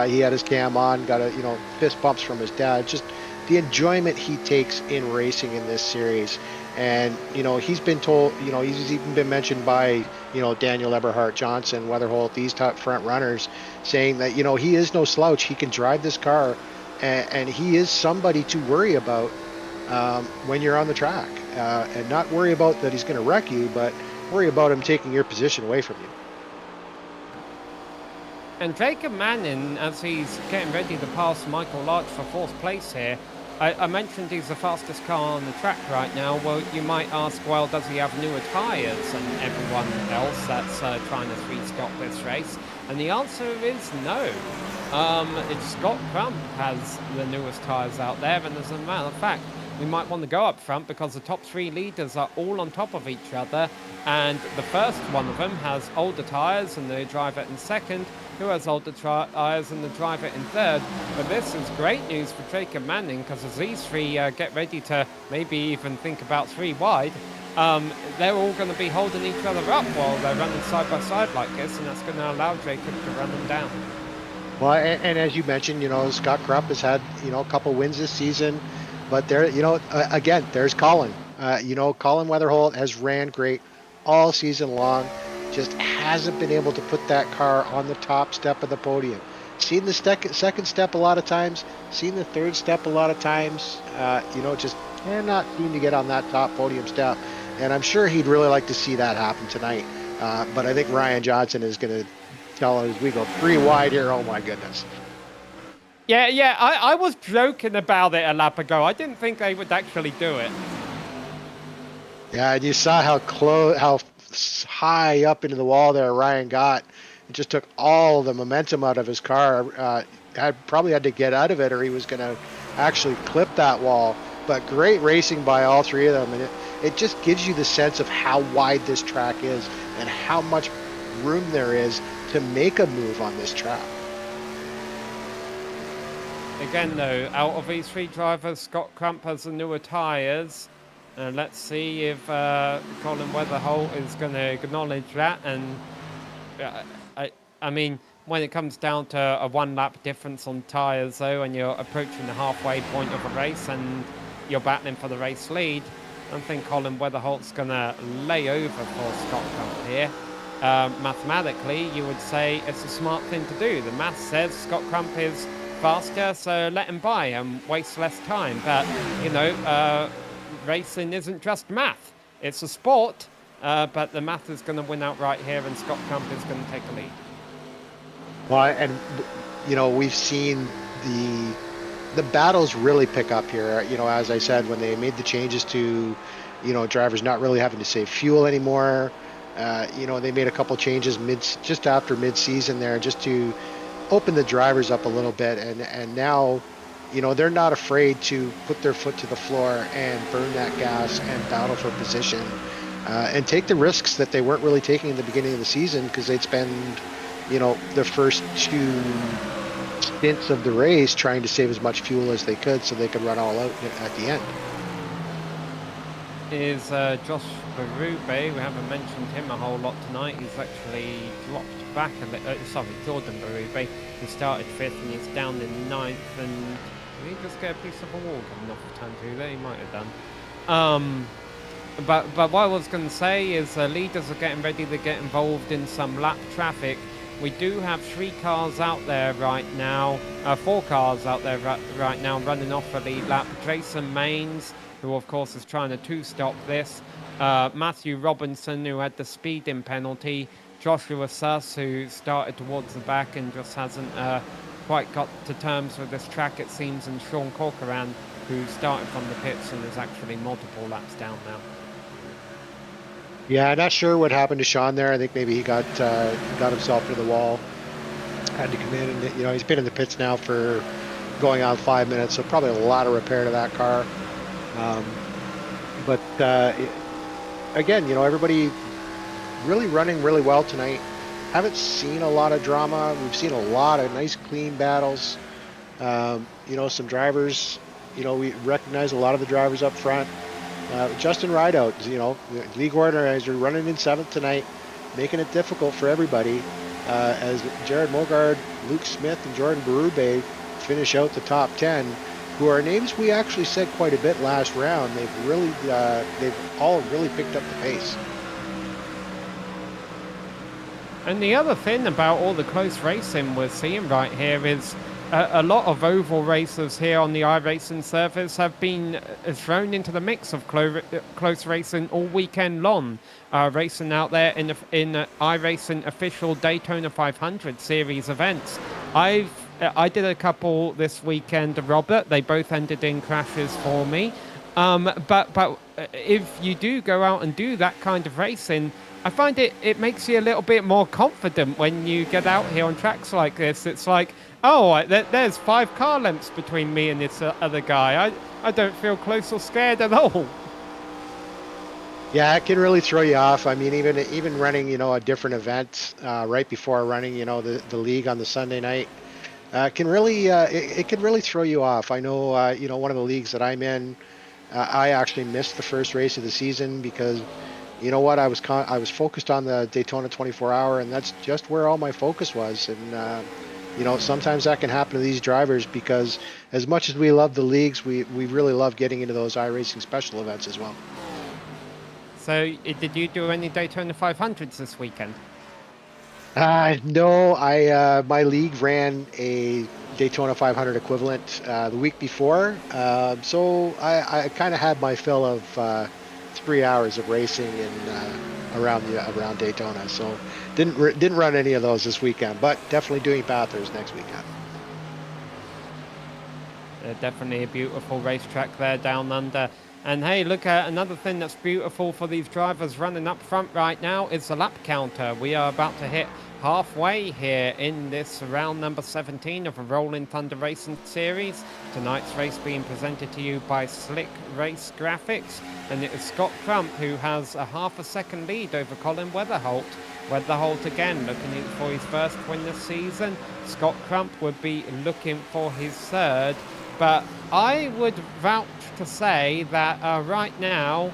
He had his cam on, got you know, fist bumps from his dad. Just the enjoyment he takes in racing in this series. And, you know, he's been told, you know, he's even been mentioned by, you know, Daniel Eberhard, Johnson, Weatherholt, these top front runners, saying that, you know, he is no slouch. He can drive this car, and he is somebody to worry about when you're on the track, and not worry about that he's going to wreck you, but worry about him taking your position away from you. And Jacob Manning, as he's getting ready to pass Michael Larch for 4th place here, I mentioned he's the fastest car on the track right now. Well, you might ask, well, does he have newer tyres than everyone else that's trying to three-stop this race? And the answer is no. It's Scott Crump has the newest tyres out there, and as a matter of fact, we might want to go up front because the top three leaders are all on top of each other, and the first one of them has older tyres and the driver in second, who has older tyres and the driver in third. But this is great news for Drake and Manning, because as these three get ready to maybe even think about three wide, they're all going to be holding each other up while they're running side by side like this, and that's going to allow Jacob to run them down. Well, and as you mentioned, Scott Crump has had, a couple wins this season, but there, again, there's Colin. Colin Weatherholt has ran great all season long, just hasn't been able to put that car on the top step of the podium. Seen the second step a lot of times, seen the third step a lot of times, just cannot seem to get on that top podium step. And I'm sure he'd really like to see that happen tonight. But I think Ryan Johnson is going to tell us we go three wide here. Oh my goodness. Yeah, I was joking about it a lap ago. I didn't think they would actually do it. Yeah, and you saw how high up into the wall there Ryan got. It just took all the momentum out of his car. Probably had to get out of it, or he was going to actually clip that wall. But great racing by all three of them, and it just gives you the sense of how wide this track is and how much room there is to make a move on this track. Again, though, out of these three drivers, Scott Crump has the newer tyres. Let's see if Colin Weatherholt is going to acknowledge that. And I mean, when it comes down to a one-lap difference on tyres, though, and you're approaching the halfway point of a race and you're battling for the race lead, I think Colin Weatherholt's going to lay over for Scott Crump here. Mathematically, you would say it's a smart thing to do. The math says Scott Crump is faster, so let him by and waste less time. But, racing isn't just math. It's a sport, but the math is going to win out right here, and Scott Crump is going to take a lead. Well, and, we've seen the battles really pick up here. As I said, when they made the changes to, drivers not really having to save fuel anymore. They made a couple changes just after mid-season there, just to open the drivers up a little bit, and now, they're not afraid to put their foot to the floor and burn that gas and battle for position, and take the risks that they weren't really taking in the beginning of the season, because they'd spend, the first two stints of the race trying to save as much fuel as they could so they could run all out at the end. Is Josh Berube. We haven't mentioned him a whole lot tonight. He's actually dropped back a bit. Jordan Berube. He started fifth and he's down in ninth. And did he just get a piece of a wall coming off of turn two there? He might have done. But what I was going to say is leaders are getting ready to get involved in some lap traffic. We do have three cars out there right now, four cars out there right now running off a lead lap. Jason Maines, who of course is trying to two-stop this. Matthew Robinson, who had the speeding penalty. Joshua Suss, who started towards the back and just hasn't quite got to terms with this track, it seems. And Sean Corcoran, who started from the pits and is actually multiple laps down now. Yeah, not sure what happened to Sean there. I think maybe he got himself to the wall. Had to come in, and he's been in the pits now for going on 5 minutes, so probably a lot of repair to that car. But again, everybody really running really well tonight. Haven't seen a lot of drama. We've seen a lot of nice, clean battles. Some drivers. We recognize a lot of the drivers up front. Justin Rideout, league organizer, running in seventh tonight, making it difficult for everybody. As Jared Mogard, Luke Smith, and Jordan Berube finish out the top 10, who are names we actually said quite a bit last round. They've all really picked up the pace. And the other thing about all the close racing we're seeing right here is a lot of oval racers here on the iRacing service have been thrown into the mix of close racing all weekend long. Racing out there in iRacing official Daytona 500 series events. I've I did a couple this weekend, Robert. They both ended in crashes for me. But if you do go out and do that kind of racing, I find it makes you a little bit more confident when you get out here on tracks like this. It's like, oh, there's 5 car lengths between me and this other guy. I don't feel close or scared at all. Yeah, it can really throw you off. I mean, even running, a different event right before running, the league on the Sunday night, can really it can really throw you off. I know, one of the leagues that I'm in, I actually missed the first race of the season because, you know what, I was focused on the Daytona 24 hour, and that's just where all my focus was. And sometimes that can happen to these drivers because as much as we love the leagues, we really love getting into those iRacing special events as well. So, did you do any Daytona 500s this weekend? No, my league ran a Daytona 500 equivalent the week before, so I kind of had my fill of 3 hours of racing around Daytona. So didn't run any of those this weekend, but definitely doing Bathurst next weekend. Definitely a beautiful racetrack there down under. And hey, look at another thing that's beautiful for these drivers running up front right now is the lap counter. We are about to hit halfway here in this round number 17 of a Rolling Thunder Racing Series. Tonight's race being presented to you by Slick Race Graphics. And it is Scott Crump who has a half a second lead over Colin Weatherholt. Weatherholt again looking for his first win this season. Scott Crump would be looking for his third. But I would vouch to say that right now,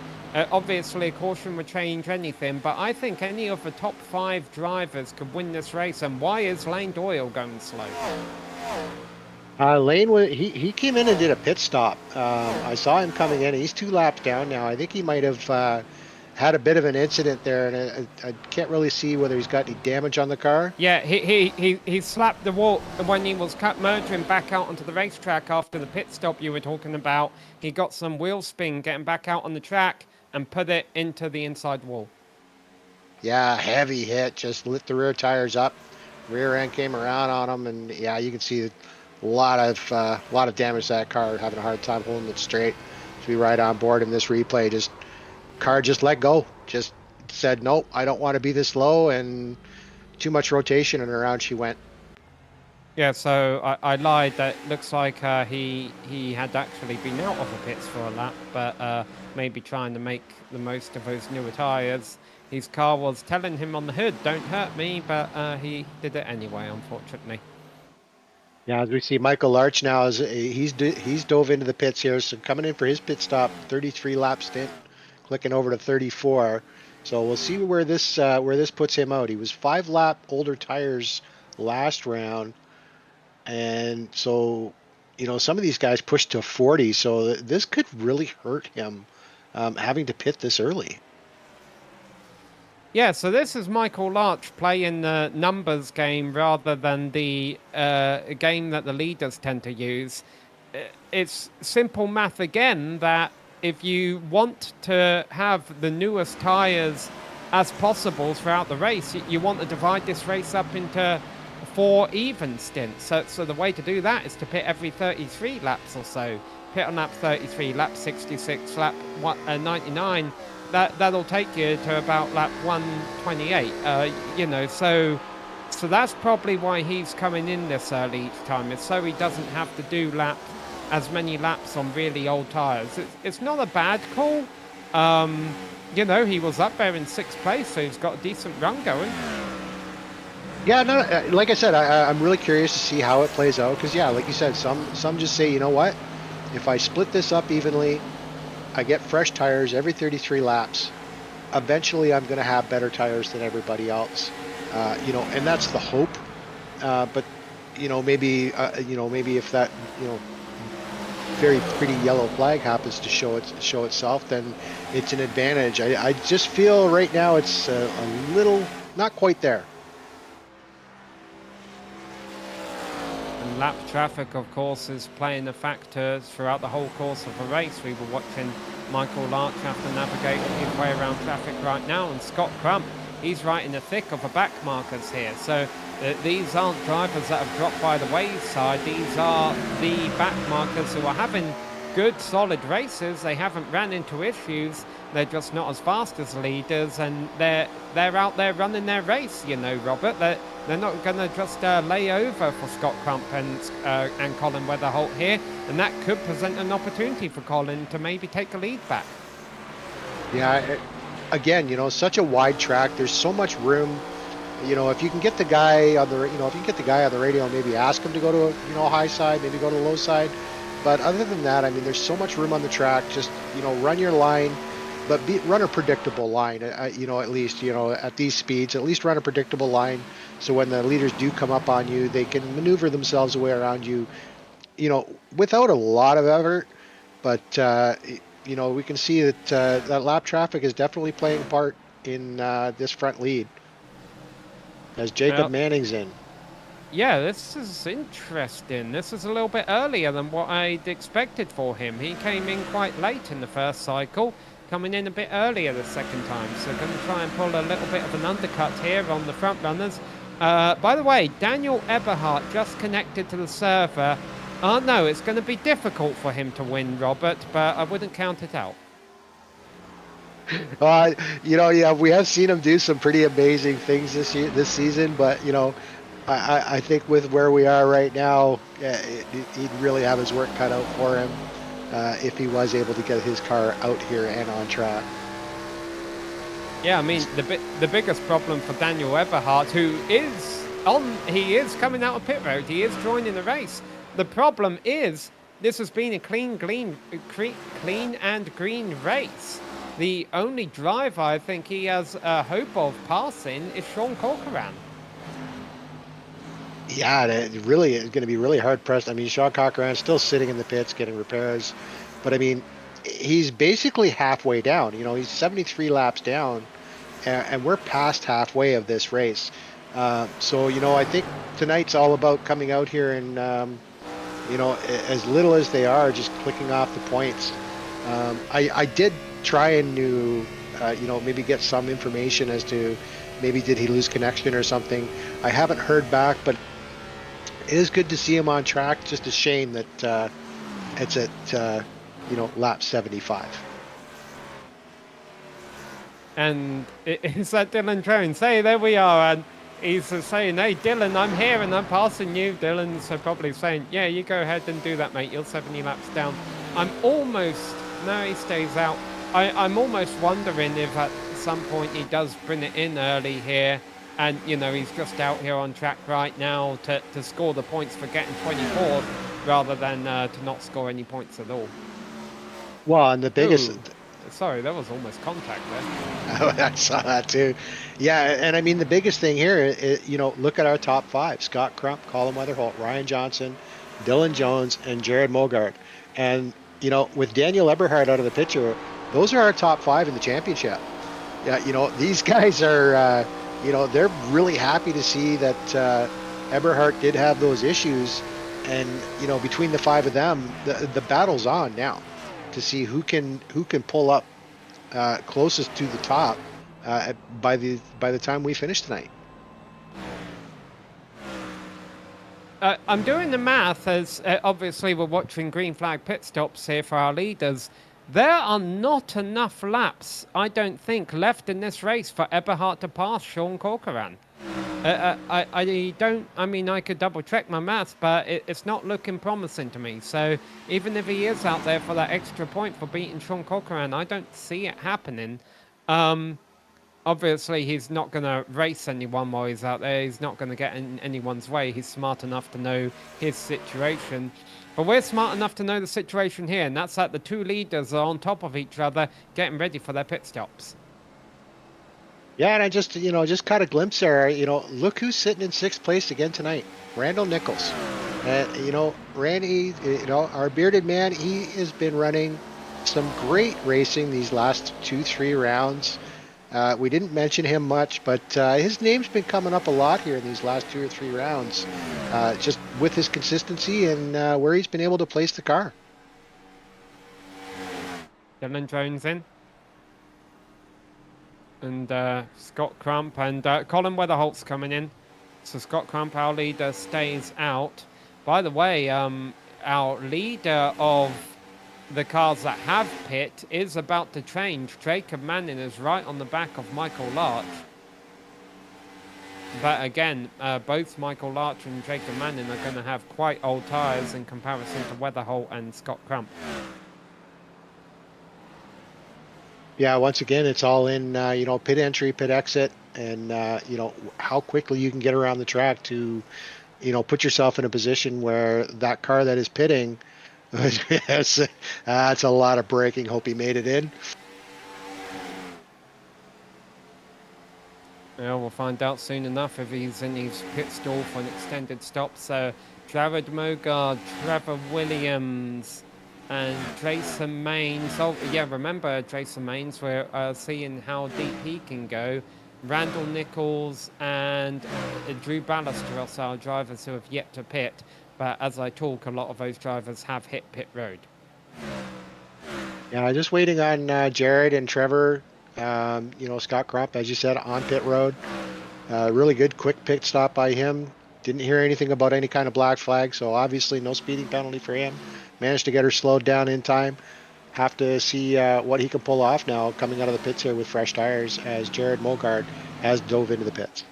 obviously a caution would change anything, but I think any of the top 5 drivers could win this race. And why is Lane Doyle going slow? Lane, he came in and did a pit stop. I saw him coming in. He's 2 laps down now. I think he might have had a bit of an incident there, and I can't really see whether he's got any damage on the car. Yeah, he slapped the wall when he was merging back out onto the racetrack after the pit stop you were talking about. He got some wheel spin getting back out on the track and put it into the inside wall. Yeah, heavy hit, just lit the rear tires up. Rear end came around on him, and yeah, you can see a lot of damage to that car, having a hard time holding it straight. To be right on board in this replay, car just let go, just said nope, I don't want to be this low, and too much rotation, and around she went. Yeah, so I lied. That looks like he had actually been out of the pits for a lap, but maybe trying to make the most of those newer tires. His car was telling him on the hood, "Don't hurt me," but he did it anyway, unfortunately. Yeah, as we see, Michael Larch now he's dove into the pits here, so coming in for his pit stop, 33 lap stint, clicking over to 34. So we'll see where this puts him out. He was 5 lap older tires last round, and so some of these guys pushed to 40. So this could really hurt him having to pit this early. Yeah, so this is Michael Larch playing the numbers game rather than the game that the leaders tend to use. It's simple math again that if you want to have the newest tyres as possible throughout the race, you want to divide this race up into 4 even stints. So the way to do that is to pit every 33 laps or so. Pit on lap 33, lap 66, lap 99. That'll take you to about lap 128. So that's probably why he's coming in this early each time. It's so he doesn't have to do as many laps on really old tires. It's not a bad call. He was up there in 6th place, so he's got a decent run going. Yeah, no, like I said, I'm really curious to see how it plays out, because yeah, like you said, some just say, you know what, if I split this up evenly, I get fresh tires every 33 laps, eventually I'm going to have better tires than everybody else, and that's the hope. But maybe if that very pretty yellow flag happens to show itself, then it's an advantage. I just feel right now it's a little not quite there. And lap traffic, of course, is playing a factor throughout the whole course of the race. We were watching Michael Larch have to navigate his way around traffic right now, and Scott Crump, he's right in the thick of the back markers here. So These aren't drivers that have dropped by the wayside. These are the backmarkers who are having good, solid races. They haven't ran into issues. They're just not as fast as leaders, and they're out there running their race. You know, Robert. They're not going to just lay over for Scott Crump and Colin Weatherholt here, and that could present an opportunity for Colin to maybe take a lead back. Yeah, again, you know, such a wide track. There's so much room. You know, if you can get the guy on the, you know, if you can get the guy on the radio, maybe ask him to go to, you know, high side, maybe go to low side. But other than that, I mean, there's so much room on the track. Just, you know, run your line, but run a predictable line. You know, at least, you know, at these speeds, at least run a predictable line. So when the leaders do come up on you, they can maneuver themselves away around you, you know, without a lot of effort. But you know, we can see that that lap traffic is definitely playing a part in this front lead. As Jacob Manning's in. Yeah, this is interesting. This is a little bit earlier than what I'd expected for him. He came in quite late in the first cycle, coming in a bit earlier the second time. So going to try and pull a little bit of an undercut here on the front runners. By the way, Daniel Eberhardt just connected to the server. No, it's going to be difficult for him to win, Robert, but I wouldn't count it out. You know, yeah, we have seen him do some pretty amazing things this season, but you know, I think with where we are right now, he'd really have his work cut out for him if he was able to get his car out here and on track. Yeah, I mean, the biggest problem for Daniel Eberhardt, who he is coming out of pit road, he is joining the race. The problem is this has been a clean and green race. The only driver I think he has a hope of passing is Sean Corcoran. Yeah, it really is going to be really hard pressed. I mean, Sean Corcoran's still sitting in the pits getting repairs, but I mean, he's basically halfway down. You know, he's 73 laps down, and we're past halfway of this race. So, you know, I think tonight's all about coming out here and, you know, as little as they are, just clicking off the points. I did try and you know, maybe get some information as to maybe did he lose connection or something. I haven't heard back, but it is good to see him on track. Just a shame that it's at you know, lap 75. And is that Dylan Jones? Hey, there we are. And he's saying, hey, Dylan, I'm here and I'm passing you. Dylan's probably saying, yeah, you go ahead and do that, mate. You're 70 laps down. No, he stays out. I'm almost wondering if at some point he does bring it in early here, and you know, he's just out here on track right now to score the points for getting 24th rather than to not score any points at all. Well, and the biggest... Ooh, sorry, that was almost contact there. Oh, I saw that too. Yeah, and I mean, the biggest thing here, you know, look at our top five. Scott Crump, Colin Weatherholt, Ryan Johnson, Dylan Jones, and Jared Mogart. And, you know, with Daniel Eberhardt out of the picture, those are our top five in the championship. Yeah, you know, these guys are, you know, they're really happy to see that Eberhardt did have those issues. And, you know, between the five of them, the battle's on now to see who can pull up closest to the top by the time we finish tonight. I'm doing the math as obviously we're watching green flag pit stops here for our leaders. There are not enough laps, I don't think, left in this race for Eberhardt to pass Sean Corcoran. I mean, I could double check my maths, but it's not looking promising to me. So even if he is out there for that extra point for beating Sean Corcoran, I don't see it happening. Obviously, he's not going to race anyone while he's out there. He's not going to get in anyone's way. He's smart enough to know his situation. But we're smart enough to know the situation here, and that's that the two leaders are on top of each other, getting ready for their pit stops. Yeah, and I just, you know, just caught a glimpse there. You know, look who's sitting in sixth place again tonight. Randall Nichols. You know, Randy, you know, our bearded man, he has been running some great racing these last 2-3 rounds. We didn't mention him much, but his name's been coming up a lot here in these last 2 or 3 rounds, just with his consistency and where he's been able to place the car. Dylan Jones in. And Scott Crump and Colin Weatherholt's coming in. So Scott Crump, our leader, stays out. By the way, our leader of the cars that have pit is about to change. Jacob Manning is right on the back of Michael Larch. But again, both Michael Larch and Jacob Manning are going to have quite old tyres in comparison to Weatherholt and Scott Crump. Yeah, once again, it's all in, pit entry, pit exit, and, how quickly you can get around the track to, put yourself in a position where that car that is pitting, that's a lot of braking. Hope he made it in. Well, we'll find out soon enough if he's in his pit stall for an extended stop. So Jared Mogard, Trevor Williams, and Jason Maines. Oh, yeah, remember Jason Maines? We're seeing how deep he can go. Randall Nichols and Drew Ballesteros are drivers who have yet to pit. But as I talk, a lot of those drivers have hit pit road. Yeah, just waiting on Jared and Trevor. Scott Crump, as you said, on pit road. Really good quick pit stop by him. Didn't hear anything about any kind of black flag, so obviously no speeding penalty for him. Managed to get her slowed down in time. Have to see what he can pull off now coming out of the pits here with fresh tires as Jared Mogard has dove into the pits.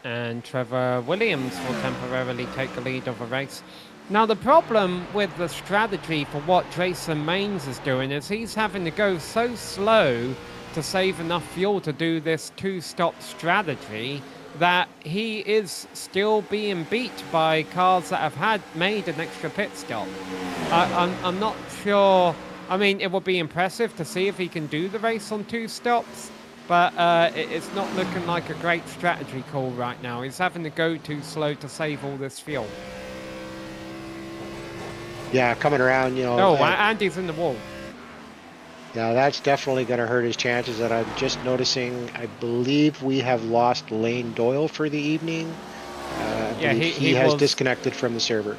And Trevor Williams will temporarily take the lead of the race. Now, the problem with the strategy for what Jason Maines is doing is he's having to go so slow to save enough fuel to do this two-stop strategy that he is still being beat by cars that have made an extra pit stop. I'm not sure. I mean, it would be impressive to see if he can do the race on two stops, but it's not looking like a great strategy call right now. He's having to go too slow to save all this fuel. Yeah, coming around, Oh, Andy's in the wall. Yeah, that's definitely going to hurt his chances. And I'm just noticing, I believe we have lost Lane Doyle for the evening. Yeah, he has disconnected from the server.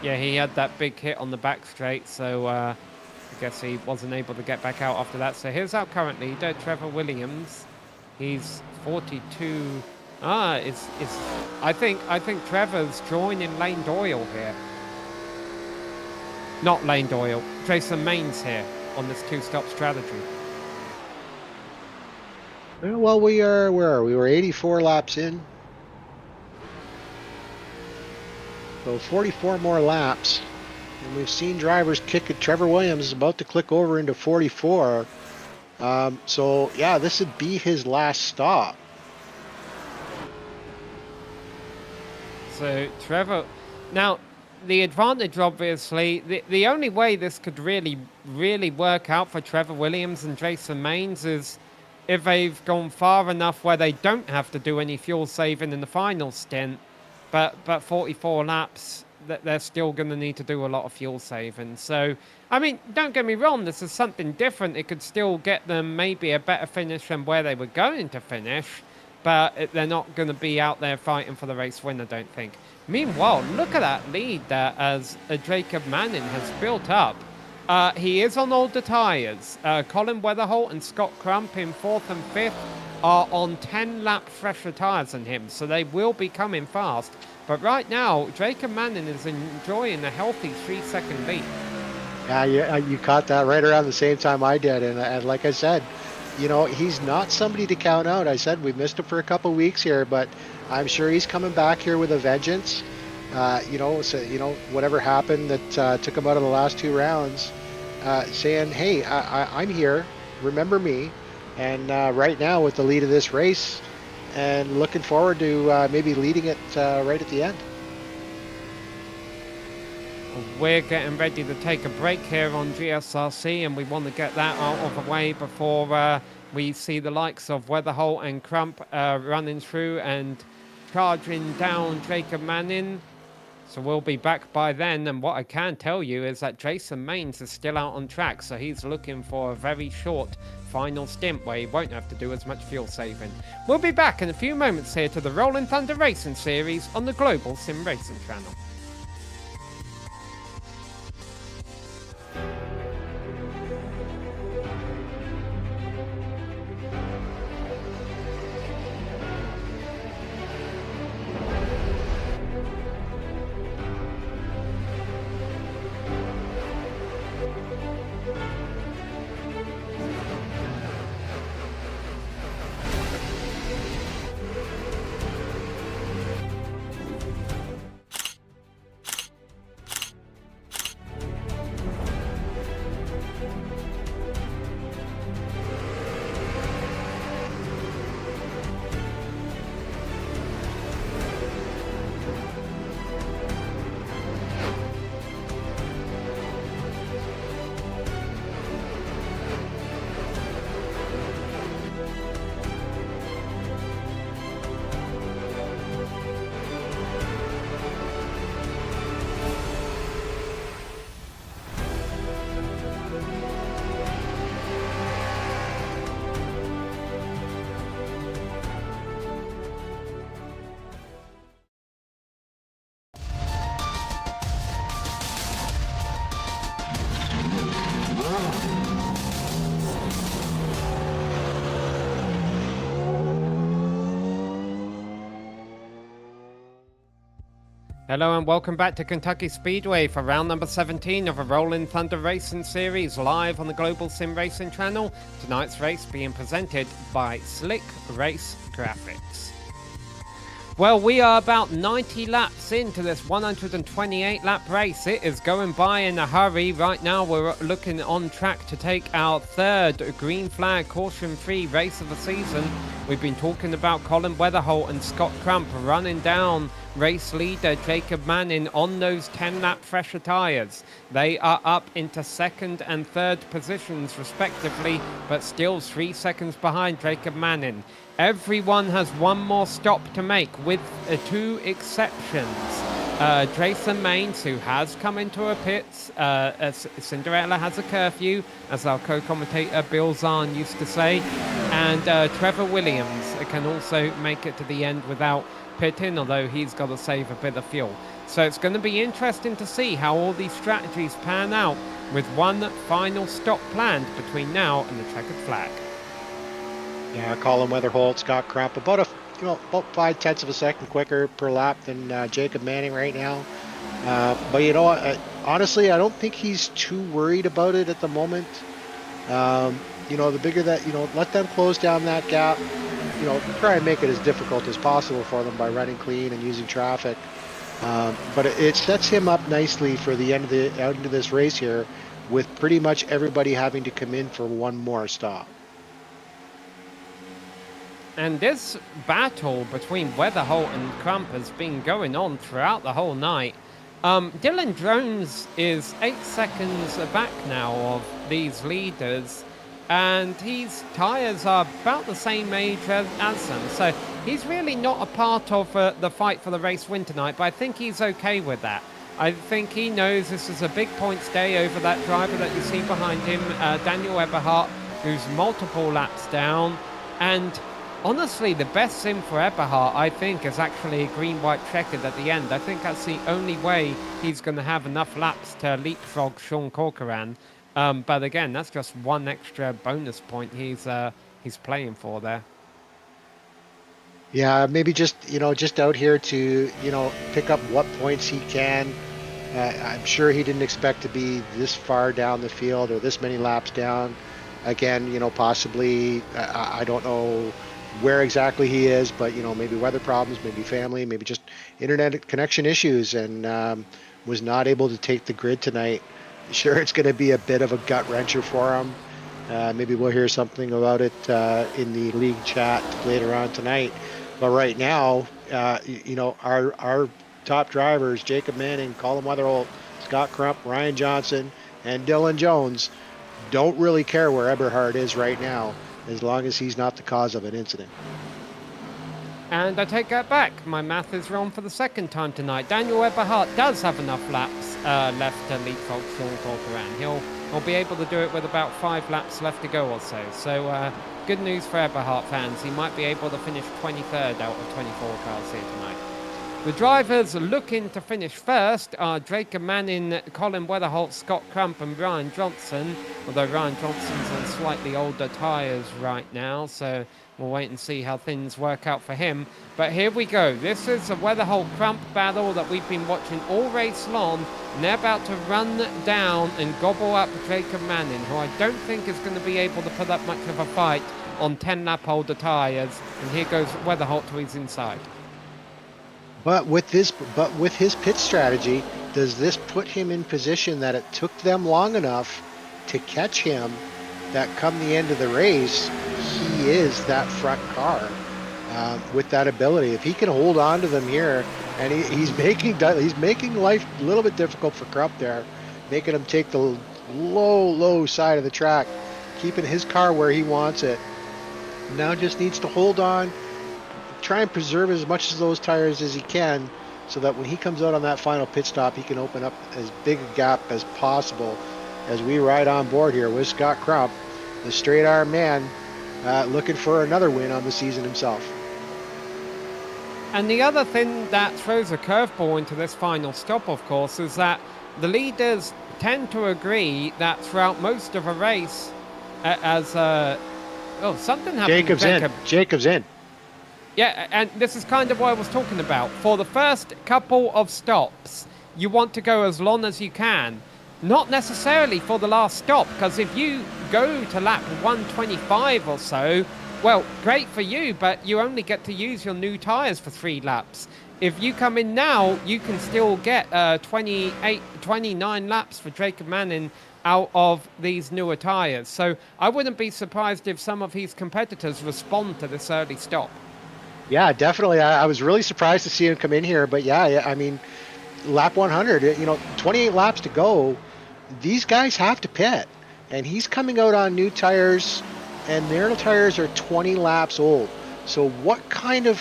Yeah, he had that big hit on the back straight, so I guess he wasn't able to get back out after that. So here's our current leader, Trevor Williams. He's 42. I think Trevor's joining Lane Doyle here. Not Lane Doyle, Jason Maines here on this two-stop strategy. Well, we were 84 laps in. So 44 more laps. And we've seen drivers kick it. Trevor Williams is about to click over into 44. So, yeah, this would be his last stop. So, Trevor... Now, the advantage, obviously, the only way this could really work out for Trevor Williams and Jason Maines is if they've gone far enough where they don't have to do any fuel saving in the final stint. But 44 laps, they're still going to need to do a lot of fuel saving. So, I mean, don't get me wrong, this is something different. It could still get them maybe a better finish than where they were going to finish. But they're not going to be out there fighting for the race win, I don't think. Meanwhile, look at that lead there as Jacob Manning has built up. He is on older tyres. Colin Weatherholt and Scott Crump in 4th and 5th are on 10-lap fresher tyres than him, so they will be coming fast. But right now, Jacob Manning is enjoying a healthy 3-second lead. Yeah, you caught that right around the same time I did. And like I said, he's not somebody to count out. I said we missed him for a couple weeks here, but I'm sure he's coming back here with a vengeance. Whatever happened that took him out of the last 2 rounds, saying, hey, I'm here, remember me. And right now with the lead of this race and looking forward to maybe leading it right at the end. We're getting ready to take a break here on GSRC, and we want to get that out of the way before we see the likes of Weatherholt and Crump running through and charging down Jacob Manning. So we'll be back by then, and what I can tell you is that Jason Maines is still out on track, so he's looking for a very short final stint where he won't have to do as much fuel saving. We'll be back in a few moments here to the Rolling Thunder Racing Series on the Global SimRacing Channel. Hello and welcome back to Kentucky Speedway for round number 17 of a Rolling Thunder Racing Series live on the Global SimRacing Channel. Tonight's race being presented by Slick Race Graphics. Well, we are about 90 laps into this 128 lap race. It is going by in a hurry. Right now we're looking on track to take our third green flag caution-free race of the season. We've been talking about Colin Weatherholt and Scott Crump running down race leader Jacob Manning on those 10-lap fresher tyres. They are up into second and third positions respectively, but still 3 seconds behind Jacob Manning. Everyone has one more stop to make, with 2 exceptions. Jason Maines, who has come into a pits. Cinderella has a curfew, as our co-commentator Bill Zahn used to say. And Trevor Williams can also make it to the end without pitting, although he's got to save a bit of fuel. So it's going to be interesting to see how all these strategies pan out, with one final stop planned between now and the checkered flag. Yeah, Colin Weatherholt, Scott Crump, about 5/10 of a second quicker per lap than Jacob Manning right now. But honestly, I don't think he's too worried about it at the moment. The bigger that, let them close down that gap. Try and make it as difficult as possible for them by running clean and using traffic. But it sets him up nicely for the end of this race here, with pretty much everybody having to come in for one more stop. And this battle between Weatherholt and Crump has been going on throughout the whole night. Dylan Jones is 8 seconds back now of these leaders, and his tyres are about the same age as them. So he's really not a part of the fight for the race win tonight, but I think he's okay with that. I think he knows this is a big points day over that driver that you see behind him, Daniel Eberhardt, who's multiple laps down. And honestly, the best sim for Eberhardt, I think, is actually a green-white checkered at the end. I think that's the only way he's going to have enough laps to leapfrog Sean Corcoran. But again, that's just one extra bonus point he's playing for there. Yeah, maybe just out here to, pick up what points he can. I'm sure he didn't expect to be this far down the field or this many laps down. Again, possibly, I don't know where exactly he is, but maybe weather problems, maybe family, maybe just internet connection issues, and was not able to take the grid tonight. Sure, it's going to be a bit of a gut wrencher for him. Maybe we'll hear something about it in the league chat later on tonight. But right now, our top drivers, Jacob Manning, Colin Weatherholt, Scott Crump, Ryan Johnson, and Dylan Jones, don't really care where Eberhard is right now, as long as he's not the cause of an incident. And I take that back. My math is wrong for the second time tonight. Daniel Eberhardt does have enough laps left to leapfrog Sean Corcoran. He'll be able to do it with about 5 laps left to go or so. So good news for Eberhardt fans. He might be able to finish 23rd out of 24 cars here tonight. The drivers looking to finish first are Jacob Manning, Colin Weatherholt, Scott Crump and Ryan Johnson, although Ryan Johnson's on slightly older tyres right now, so we'll wait and see how things work out for him. But here we go. This is a Weatherholt-Crump battle that we've been watching all race long, and they're about to run down and gobble up Jacob Manning, who I don't think is going to be able to put up much of a fight on 10-lap older tyres. And here goes Weatherholt to his inside. But with his pit strategy, does this put him in position that it took them long enough to catch him, that come the end of the race, he is that front car with that ability? If he can hold on to them here, and he's making life a little bit difficult for Crump there, making him take the low side of the track, keeping his car where he wants it. Now just needs to hold on, try and preserve as much of those tires as he can, so that when he comes out on that final pit stop, he can open up as big a gap as possible as we ride on board here with Scott Crump, the straight arm man, looking for another win on the season himself. And the other thing that throws a curveball into this final stop, of course, is that the leaders tend to agree that throughout most of a race, something happened. Jacob's in. Yeah, and this is kind of what I was talking about. For the first couple of stops, you want to go as long as you can. Not necessarily for the last stop, because if you go to lap 125 or so, well, great for you, but you only get to use your new tyres for 3 laps. If you come in now, you can still get 29 laps for Jacob Manning out of these newer tyres. So I wouldn't be surprised if some of his competitors respond to this early stop. Yeah, definitely. I was really surprised to see him come in here, but yeah, I mean, lap 100, 28 laps to go. These guys have to pit, and he's coming out on new tires, and their tires are 20 laps old. So what kind of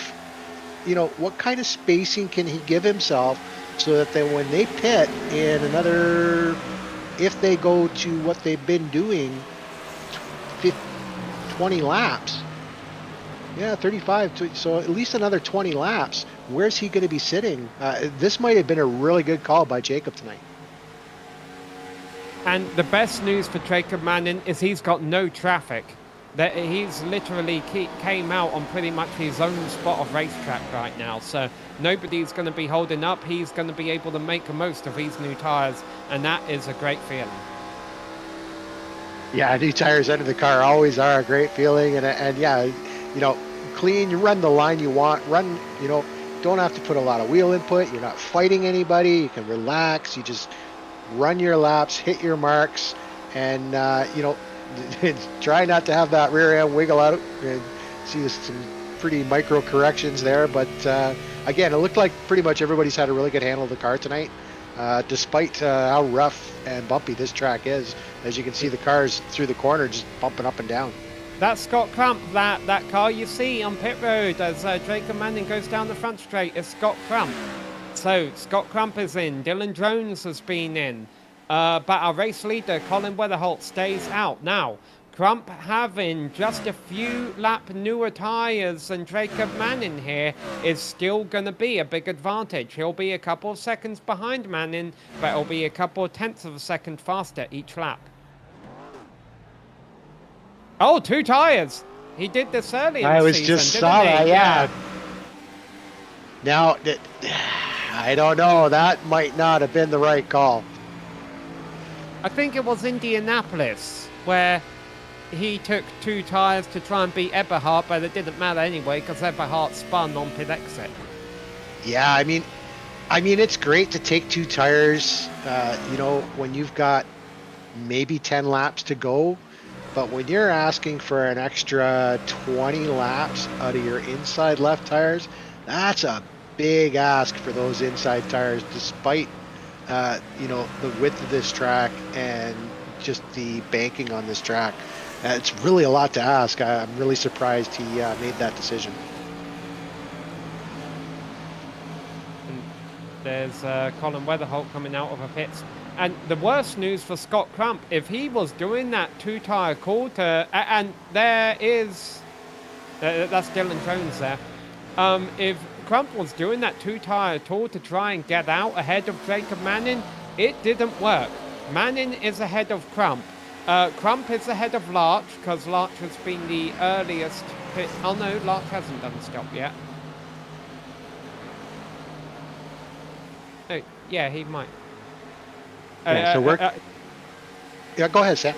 spacing can he give himself so that then when they pit in another, if they go to what they've been doing, 20 laps, yeah, 35, so at least another 20 laps, where's he going to be sitting? This might have been a really good call by Jacob tonight. And the best news for Jacob Manning is he's got no traffic. That he's literally came out on pretty much his own spot of racetrack right now. So nobody's going to be holding up. He's going to be able to make the most of these new tires. And that is a great feeling. Yeah, new tires under the car always are a great feeling. And yeah, clean, you run the line you want. Don't have to put a lot of wheel input. You're not fighting anybody. You can relax. You just run your laps, hit your marks, and try not to have that rear end wiggle out. And see some pretty micro corrections there, but again, it looked like pretty much everybody's had a really good handle of the car tonight, despite how rough and bumpy this track is. As you can see, the cars through the corner just bumping up and down. That's Scott Crump, that car you see on pit road as Jacob Manning goes down the front straight is Scott Crump. So Scott Crump is in, Dylan Jones has been in, but our race leader Colin Weatherholt stays out. Now, Crump having just a few lap newer tyres than Jacob Manning here is still going to be a big advantage. He'll be a couple of seconds behind Manning, but he'll be a couple of tenths of a second faster each lap. Oh, 2 tyres. He did this early in the season. I was just saw that, yeah. Now, I don't know. That might not have been the right call. I think it was Indianapolis where he took 2 tyres to try and beat Eberhardt, but it didn't matter anyway because Eberhardt spun on pit exit. Yeah, I mean, it's great to take 2 tires, when you've got maybe 10 laps to go. But when you're asking for an extra 20 laps out of your inside left tires, that's a big ask for those inside tires, despite, the width of this track and just the banking on this track. It's really a lot to ask. I'm really surprised he made that decision. And there's Colin Weatherholt coming out of a pits. And the worst news for Scott Crump, if he was doing that 2-tyre quarter, and there is, that's Dylan Jones there. If Crump was doing that 2-tyre tour to try and get out ahead of Jacob Manning, it didn't work. Manning is ahead of Crump. Crump is ahead of Larch, because Larch has been the earliest pit. Oh no, Larch hasn't done a stop yet. Oh, yeah, he might. Yeah, so we're... yeah, go ahead, Sam.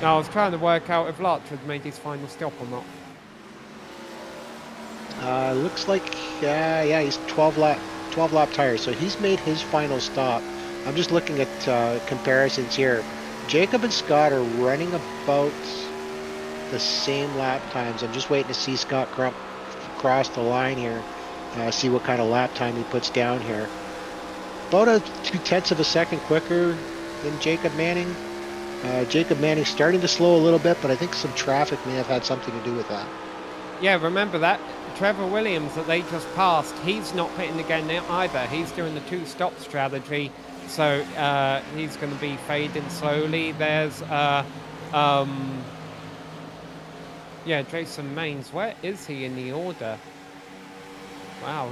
No, I was trying to work out if Larch had made his final stop or not. Looks like, yeah, he's 12 lap tires, so he's made his final stop. I'm just looking at comparisons here. Jacob and Scott are running about the same lap times. I'm just waiting to see Scott Crump cross the line here, see what kind of lap time he puts down here. About a 0.2 of a second quicker than Jacob Manning. Jacob Manning starting to slow a little bit, but I think some traffic may have had something to do with that. Yeah, remember that. Trevor Williams that they just passed, he's not pitting again either. He's doing the 2-stop strategy, so he's going to be fading slowly. There's, Jason Maines. Where is he in the order? Wow,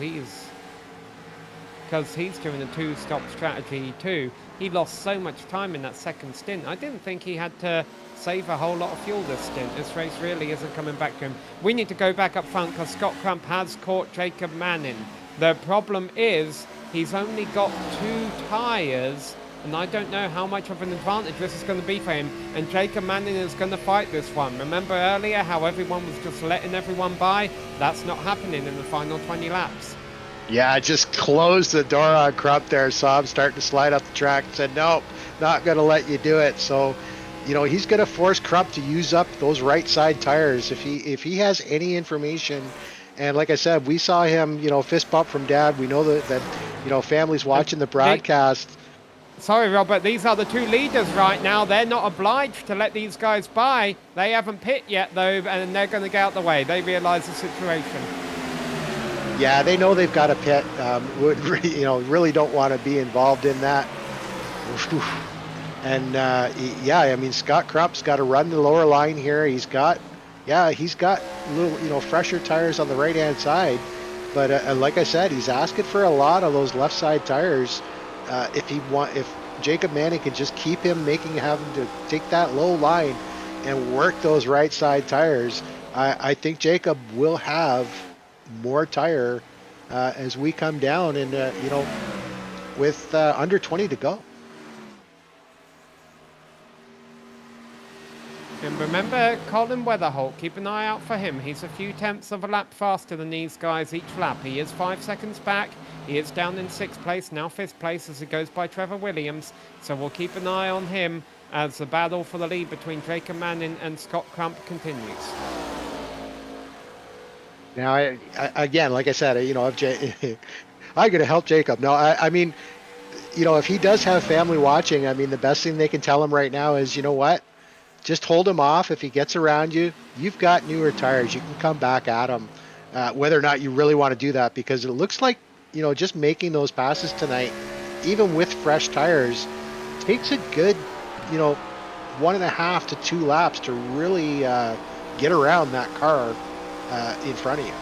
because he's doing a 2-stop strategy too. He lost so much time in that second stint. I didn't think he had to save a whole lot of fuel this stint. This race really isn't coming back to him. We need to go back up front because Scott Crump has caught Jacob Manning. The problem is he's only got 2 tyres, and I don't know how much of an advantage this is going to be for him. And Jacob Manning is going to fight this one. Remember earlier how everyone was just letting everyone by? That's not happening in the final 20 laps. Yeah, just closed the door on Crump there. Saw him starting to slide up the track and said, nope, not going to let you do it. So, he's going to force Crump to use up those right side tires. If he has any information, and like I said, we saw him, fist bump from Dad. We know that families watching the broadcast. Sorry, Robert, these are the 2 leaders right now. They're not obliged to let these guys by. They haven't pit yet, though, and they're going to get out the way. They realise the situation. Yeah, they know they've got a pit. Really don't want to be involved in that. And Scott Crump's got to run the lower line here. He's got little, fresher tires on the right-hand side. But like I said, he's asking for a lot of those left side tires. If Jacob Manning can just keep him having to take that low line and work those right side tires, I think Jacob will have more tire as we come down and with under 20 to go. And remember Colin Weatherholt, keep an eye out for him. He's a few tenths of a lap faster than these guys each lap. He is 5 seconds back. He is down in 6th place, now 5th place as he goes by Trevor Williams. So we'll keep an eye on him as the battle for the lead between Jacob Manning and Scott Crump continues. Now, again, like I said, I'm going to help Jacob. No, I mean, if he does have family watching, the best thing they can tell him right now is, just hold him off. If he gets around you, you've got newer tires. You can come back at him, whether or not you really want to do that, because it looks like, just making those passes tonight, even with fresh tires, takes a good, 1.5 to 2 laps to really get around that car in front of you.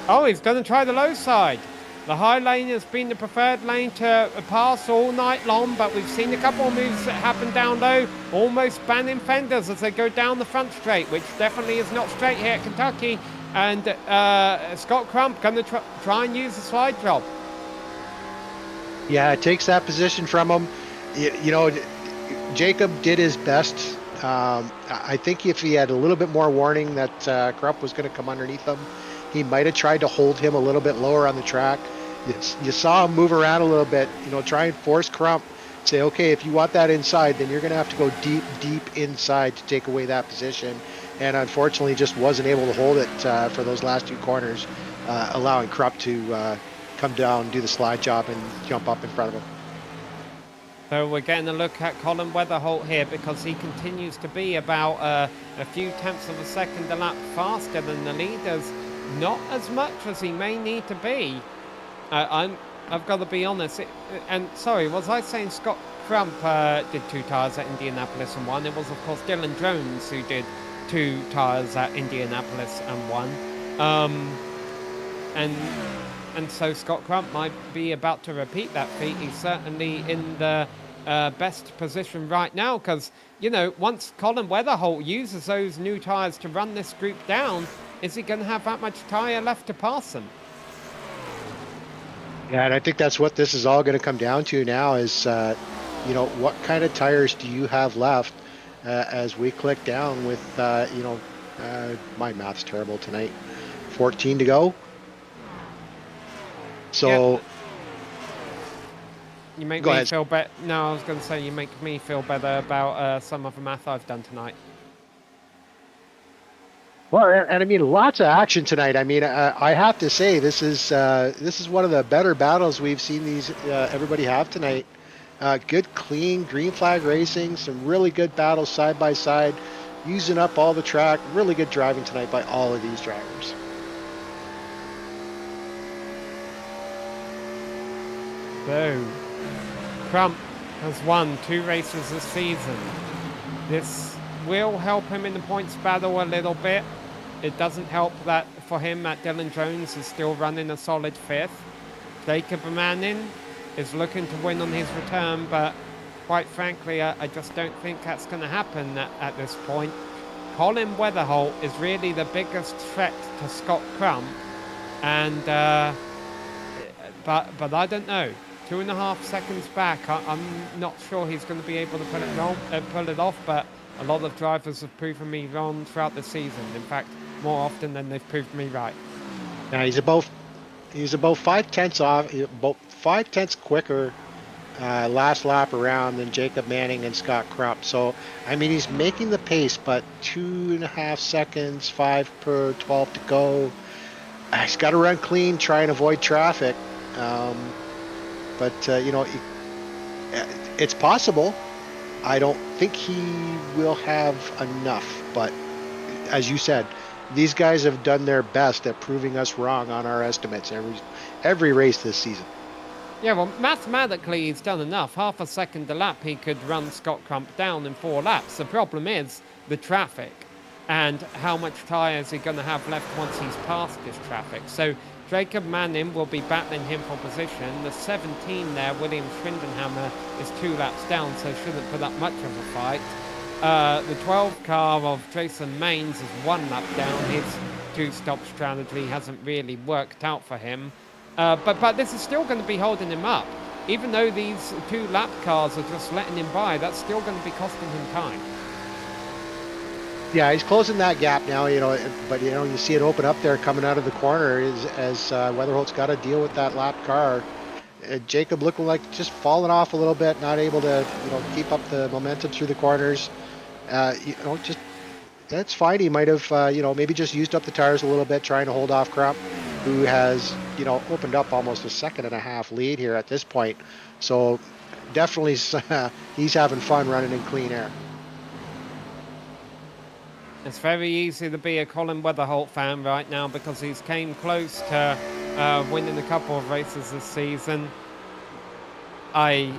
Oh, he's going to try the low side. The high lane has been the preferred lane to pass all night long, but we've seen a couple of moves that happen down low, almost banning fenders as they go down the front straight, which definitely is not straight here at Kentucky. And Scott Crump going to try and use the slide job. Yeah, it takes that position from him. Jacob did his best. I think if he had a little bit more warning that Crump was going to come underneath him, he might have tried to hold him a little bit lower on the track. You saw him move around a little bit, try and force Crump. Say, okay, if you want that inside, then you're going to have to go deep inside to take away that position. And unfortunately, just wasn't able to hold it for those last 2 corners, allowing Crump to come down, do the slide job, and jump up in front of him. So we're getting a look at Colin Weatherholt here because he continues to be about a few tenths of a second a lap faster than the leaders. Not as much as he may need to be. I've got to be honest. Sorry, was I saying Scott Crump did 2 tyres at Indianapolis and won? It was, of course, Dylan Jones who did 2 tyres at Indianapolis and won. And so Scott Crump might be about to repeat that feat. He's certainly in the best position right now because, once Colin Weatherholt uses those new tyres to run this group down, is he going to have that much tyre left to pass them? Yeah, and I think that's what this is all going to come down to now is, what kind of tires do you have left as we click down with, my math's terrible tonight, 14 to go. So yeah. You make me feel better. No, I was going to say you make me feel better about some of the math I've done tonight. Well, and lots of action tonight. I have to say this is one of the better battles we've seen everybody have tonight. Good, clean green flag racing. Some really good battles side by side, using up all the track. Really good driving tonight by all of these drivers. So, Crump has won 2 races this season. This will help him in the points battle a little bit. It doesn't help that for him that Dylan Jones is still running a solid 5th. Jacob Manning is looking to win on his return, but quite frankly, I just don't think that's going to happen at this point. Colin Weatherholt is really the biggest threat to Scott Crump, and but I don't know. 2.5 seconds back, I'm not sure he's going to be able to pull it off, but a lot of drivers have proven me wrong throughout the season. In fact, more often than they've proved me right. Now he's about 5/10 off, about 5/10 quicker last lap around than Jacob Manning and Scott Crump. So, I mean, he's making the pace, but 2.5 seconds, 5 per 12 to go. He's got to run clean, try and avoid traffic. But you know, it's possible. I don't think he will have enough. But as you said, these guys have done their best at proving us wrong on our estimates every race this season. Yeah, well, mathematically he's done enough. 0.5 second a lap, he could run Scott Crump down in 4 laps. The problem is the traffic and how much tyre is he going to have left once he's past this traffic. So Jacob Manning will be battling him for position. The 17 there, William Schwindenhammer, is 2 laps down, so shouldn't put up much of a fight. The 12 car of Jason Maines is 1 lap down. His 2-stop strategy hasn't really worked out for him. But this is still going to be holding him up. Even though these 2 lap cars are just letting him by, that's still going to be costing him time. Yeah, he's closing that gap now, you know, but, you know, you see it open up there coming out of the corner as Weatherholt's got to deal with that lap car. Jacob looking like just falling off a little bit, not able to, you know, keep up the momentum through the corners. You know, just, that's fine. He might have, you know, maybe just used up the tires a little bit, trying to hold off Crump, who has, you know, opened up almost a 1.5 second lead here at this point. So definitely he's having fun running in clean air. It's very easy to be a Colin Weatherholt fan right now because he's came close to winning a couple of races this season. I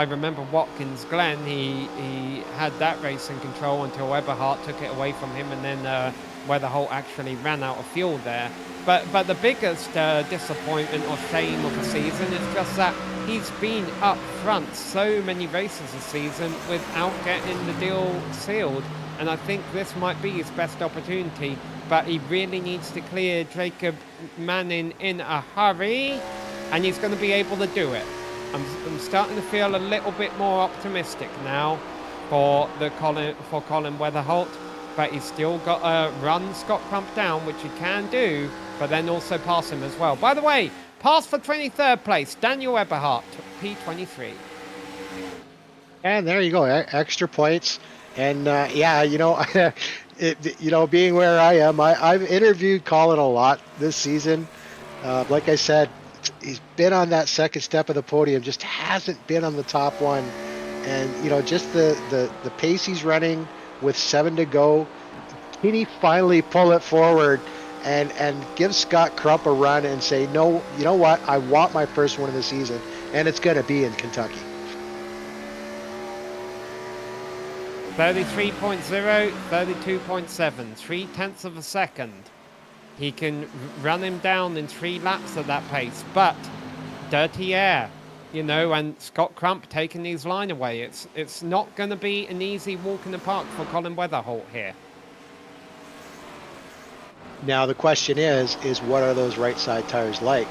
remember Watkins Glen, he had that race in control until Eberhardt took it away from him, and then Weatherholt actually ran out of fuel there. But the biggest disappointment or shame of the season is just that he's been up front so many races this season without getting the deal sealed. And I think this might be his best opportunity, but he really needs to clear Jacob Manning in a hurry, and he's going to be able to do it. I'm starting to feel a little bit more optimistic now for Colin Weatherholt, but he's still got to run Scott Crump down, which he can do, but then also pass him as well. By the way, pass for 23rd place, Daniel Eberhardt, P23. And there you go, extra points. And yeah, you know, you know, being where I am, I've interviewed Colin a lot this season. Like I said, he's been on that second step of the podium, just hasn't been on the top one. And, you know, just the pace he's running with 7 to go, can he finally pull it forward and give Scott Crump a run and say, no, you know what, I want my first one of the season, and it's going to be in Kentucky. 33.0, 32.7, 0.3 of a second. He can run him down in 3 laps at that pace, but dirty air, you know, and Scott Crump taking his line away. It's not going to be an easy walk in the park for Colin Weatherholt here. Now the question is what are those right side tires like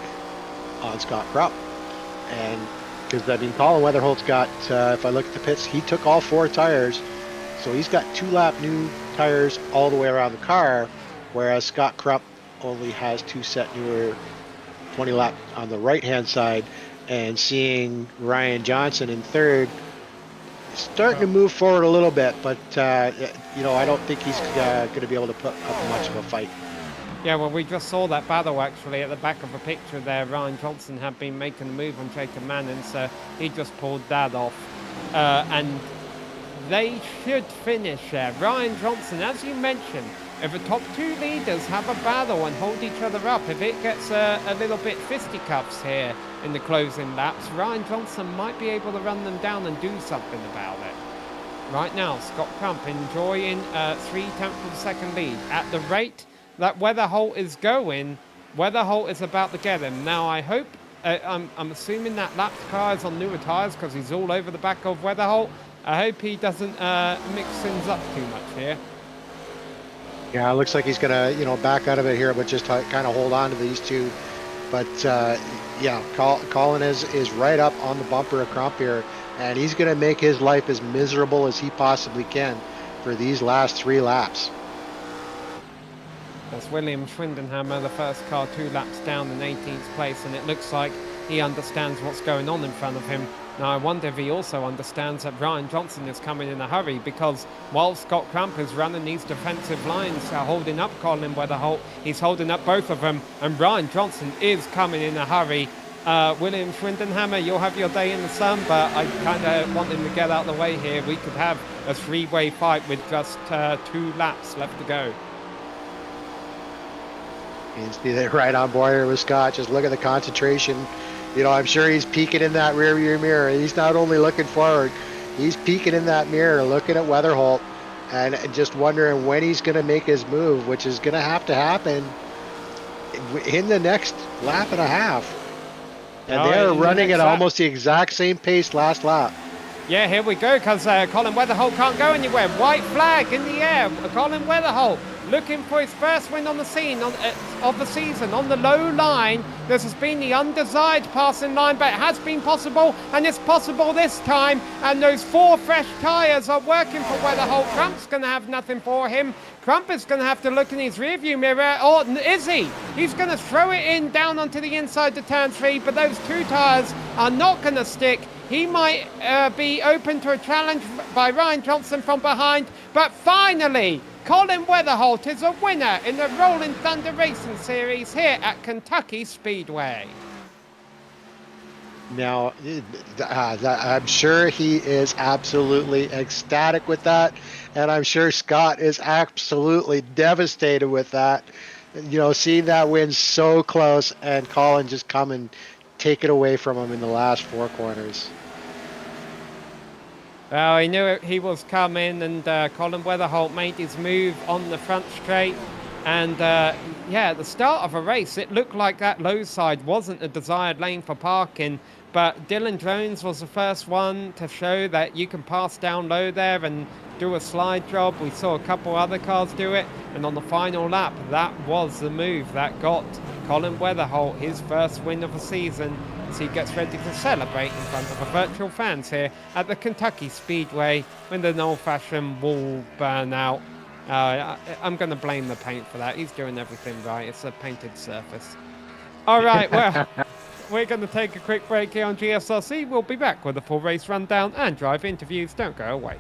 on Scott Crump? And because, I mean, Colin Weatherholt's got, if I look at the pits, he took all 4 tires. So he's got 2-lap new tires all the way around the car, whereas Scott Crump only has 2 set newer 20-lap on the right-hand side. And seeing Ryan Johnson in 3rd, starting to move forward a little bit, but you know, I don't think he's going to be able to put up much of a fight. Yeah, well, we just saw that battle actually at the back of a picture there. Ryan Johnson had been making a move on Jacob Manning, so he just pulled that off. And they should finish there. Ryan Johnson, as you mentioned, if the top 2 leaders have a battle and hold each other up, if it gets a little bit fisticuffs here in the closing laps, Ryan Johnson might be able to run them down and do something about it. Right now, Scott Crump enjoying 0.3 of a second lead. At the rate that Weatherholt is going, Weatherholt is about to get him. Now, I hope I'm assuming that lapped car is on newer tyres because he's all over the back of Weatherholt. I hope he doesn't mix things up too much here. Yeah, it looks like he's gonna, back out of it here, but just kind of hold on to these two. But yeah, Colin is right up on the bumper of Crump here, and he's gonna make his life as miserable as he possibly can for these last 3 laps. That's William Schwindenhammer, the first car 2 laps down in 18th place, and it looks like he understands what's going on in front of him. Now, I wonder if he also understands that Brian Johnson is coming in a hurry, because while Scott Crump is running these defensive lines, holding up Colin Weatherholt, he's holding up both of them, and Brian Johnson is coming in a hurry. William Schwindenhammer, you'll have your day in the sun, but I kind of want him to get out of the way here. We could have a 3-way fight with just 2 laps left to go. He's right on board here with Scott. Just look at the concentration. I'm sure he's peeking in that rear view mirror. He's not only looking forward, he's peeking in that mirror, looking at Weatherholt, and just wondering when he's going to make his move, which is going to happen in the next lap and a half. And they're running at almost the exact same pace last lap. Yeah, here we go, because Colin Weatherholt can't go anywhere. White flag in the air. Colin Weatherholt looking for his first win on the scene of the season on the low line. This has been the undesired passing line, but it has been possible, and it's possible this time. And those 4 fresh tyres are working for Weatherholt. Crump's going to have nothing for him. Crump is going to have to look in his rearview mirror, or is he? He's going to throw it in down onto the inside to turn 3, but those 2 tyres are not going to stick. He might be open to a challenge by Ryan Johnson from behind, but finally, Colin Weatherholt is a winner in the Rolling Thunder Racing Series here at Kentucky Speedway. Now, I'm sure he is absolutely ecstatic with that, and I'm sure Scott is absolutely devastated with that. Seeing that win so close, and Colin just come and take it away from him in the last 4 corners. Well, he knew he was coming, and Colin Weatherholt made his move on the front straight. And yeah, at the start of a race, it looked like that low side wasn't a desired lane for parking. But Dylan Jones was the first one to show that you can pass down low there and do a slide job. We saw a couple other cars do it. And on the final lap, that was the move that got Colin Weatherholt his first win of the season, as he gets ready to celebrate in front of the virtual fans here at the Kentucky Speedway with an old-fashioned wall burnout. I'm going to blame the paint for that. He's doing everything right. It's a painted surface. All right, well, we're going to take a quick break here on GSRC. We'll be back with a full race rundown and drive interviews. Don't go away.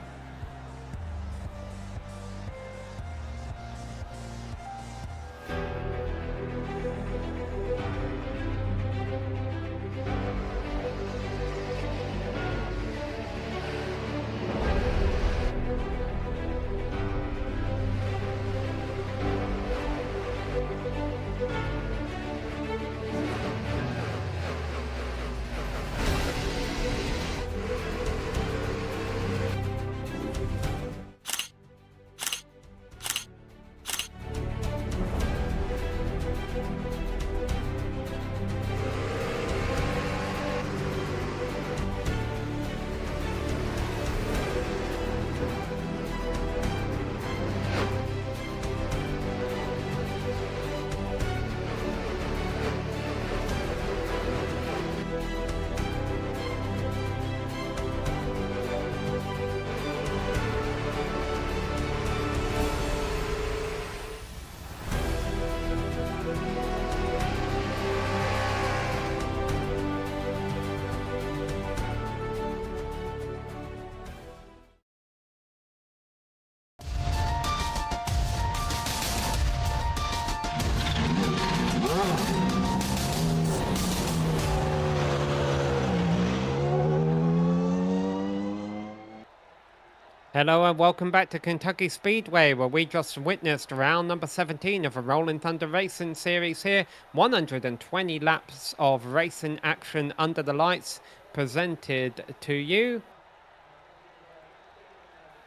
Hello and welcome back to Kentucky Speedway, where we just witnessed round number 17 of a Rolling Thunder Racing Series here. 120 laps of racing action under the lights presented to you.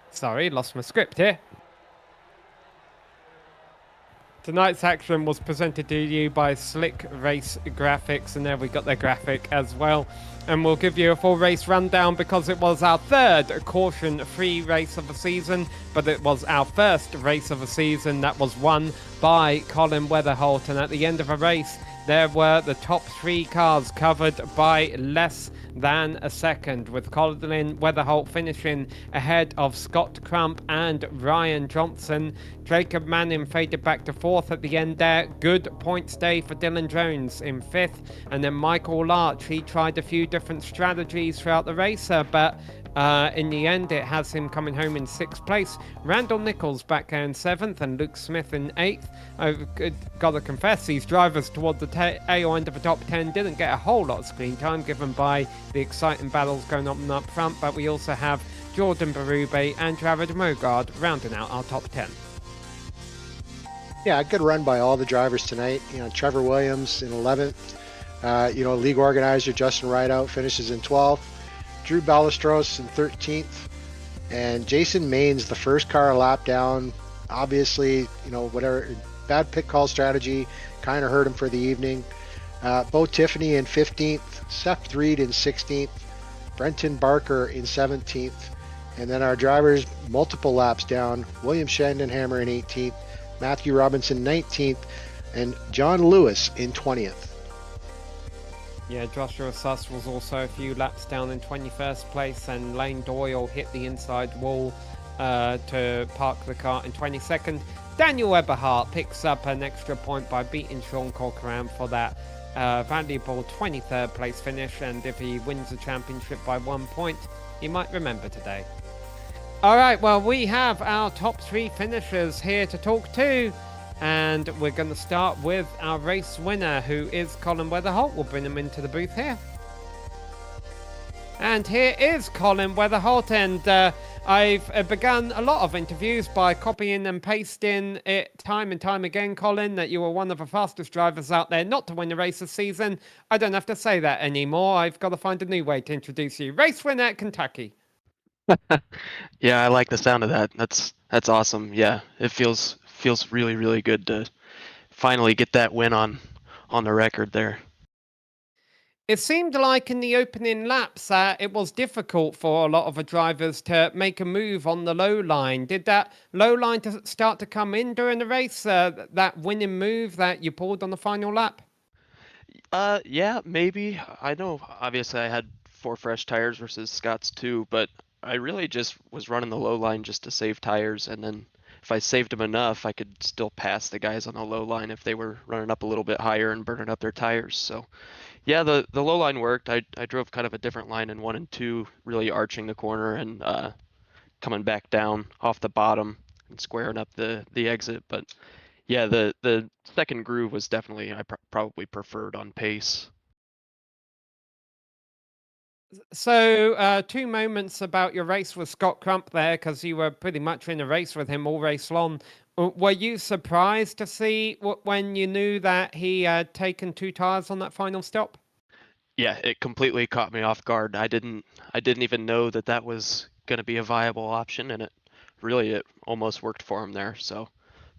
Sorry, lost my script here. Tonight's action was presented to you by Slick Race Graphics, and there we got their graphic as well. And we'll give you a full race rundown because it was our third caution-free race of the season, but it was our first race of the season that was won by Colin Weatherholt. And at the end of the race, there were the top 3 cars covered by less than a second, with Colin Weatherholt finishing ahead of Scott Crump and Ryan Johnson. Jacob Manning faded back to 4th at the end there. Good points day for Dylan Jones in 5th. And then Michael Larch, he tried a few different strategies throughout the race, but in the end, it has him coming home in 6th place. Randall Nichols back there in 7th and Luke Smith in 8th. I've got to confess, these drivers toward the tail end of the top 10 didn't get a whole lot of screen time given by the exciting battles going on up front, but we also have Jordan Berube and Jared Mogard rounding out our top 10. Yeah, a good run by all the drivers tonight. Trevor Williams in 11th. League organizer Justin Rideout finishes in 12th. Drew Ballestros in 13th. And Jason Maines, the first car a lap down. Obviously, whatever bad pit call strategy kind of hurt him for the evening. Bo Tiffany in 15th. Seth Reed in 16th. Brenton Barker in 17th. And then our drivers multiple laps down. William Shandenhammer in 18th. Matthew Robinson 19th. And John Lewis in 20th. Yeah, Joshua Suss was also a few laps down in 21st place, and Lane Doyle hit the inside wall to park the car in 22nd. Daniel Eberhardt picks up an extra point by beating Sean Corcoran for that valuable 23rd place finish, and if he wins the championship by 1 point, he might remember today. Alright, well, we have our top 3 finishers here to talk to. And we're going to start with our race winner, who is Colin Weatherholt. We'll bring him into the booth here. And here is Colin Weatherholt. And I've begun a lot of interviews by copying and pasting it time and time again, Colin, that you were one of the fastest drivers out there not to win a race this season. I don't have to say that anymore. I've got to find a new way to introduce you. Race winner at Kentucky. Yeah, I like the sound of that. That's awesome. Yeah, it feels really, really good to finally get that win on the record there. It seemed like in the opening laps it was difficult for a lot of the drivers to make a move on the low line. Did that low line start to come in during the race, that winning move that you pulled on the final lap? Yeah, maybe. I know obviously I had 4 fresh tires versus Scott's 2, but I really just was running the low line just to save tires, and then if I saved them enough, I could still pass the guys on the low line if they were running up a little bit higher and burning up their tires. So yeah, the low line worked. I drove kind of a different line in 1 and 2, really arching the corner and coming back down off the bottom and squaring up the exit. But yeah, the second groove was definitely I probably preferred on pace. So, 2 moments about your race with Scott Crump there, because you were pretty much in a race with him all race long. Were you surprised to see when you knew that he had taken 2 tires on that final stop? Yeah, it completely caught me off guard. I didn't even know that was going to be a viable option, and it almost worked for him there. So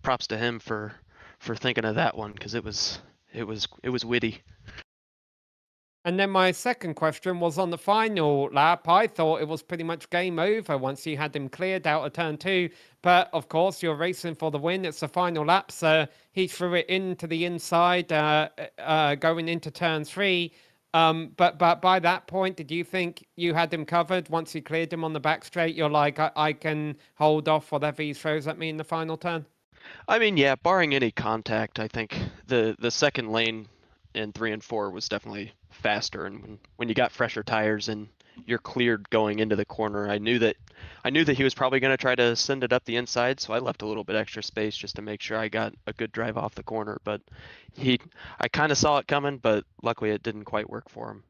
props to him for thinking of that one, because it was witty. And then my second question was on the final lap. I thought it was pretty much game over once you had him cleared out of turn 2. But of course, you're racing for the win. It's the final lap, so he threw it into the inside, going into turn 3. But by that point, did you think you had him covered once you cleared him on the back straight? You're like, I can hold off whatever he throws at me in the final turn? I mean, yeah, barring any contact, I think the second lane in 3 and 4 was definitely faster, and when you got fresher tires and you're cleared going into the corner, I knew that he was probably going to try to send it up the inside, so I left a little bit extra space just to make sure I got a good drive off the corner. But I kind of saw it coming, but luckily it didn't quite work for him.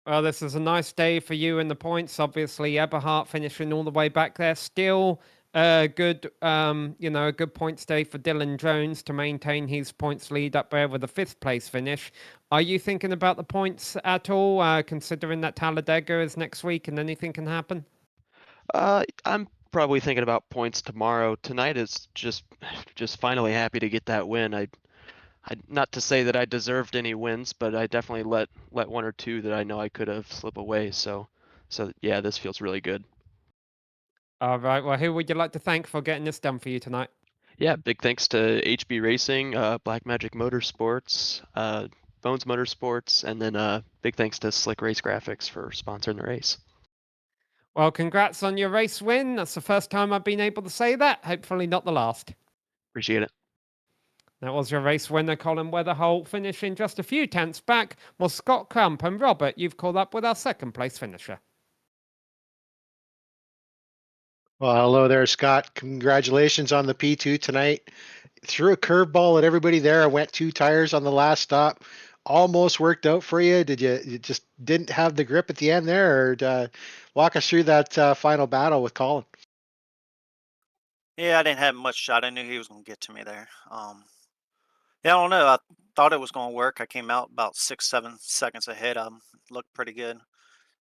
Well, this is a nice day for you in the points. Obviously, Eberhardt finishing all the way back there. Still a good, a good points day for Dylan Jones to maintain his points lead up there with a 5th place finish. Are you thinking about the points at all, considering that Talladega is next week and anything can happen? I'm probably thinking about points tomorrow. Tonight is just finally happy to get that win. I not to say that I deserved any wins, but I definitely let one or two that I know I could have slip away. So yeah, this feels really good. All right. Well, who would you like to thank for getting this done for you tonight? Yeah, big thanks to HB Racing, Black Magic Motorsports, Bones Motorsports, and then big thanks to Slick Race Graphics for sponsoring the race. Well, congrats on your race win. That's the first time I've been able to say that. Hopefully not the last. Appreciate it. That was your race winner, Colin Weatherholt, finishing just a few tenths back. Well, Scott Crump and Robert, you've caught up with our second place finisher. Well, hello there, Scott. Congratulations on the P2 tonight. Threw a curveball at everybody there. I went 2 tires on the last stop. Almost worked out for you. Did you just didn't have the grip at the end there? Or walk us through that final battle with Colin. Yeah, I didn't have much shot. I knew he was going to get to me there. Yeah, I don't know. I thought it was going to work. I came out about 6, 7 seconds ahead. Looked pretty good.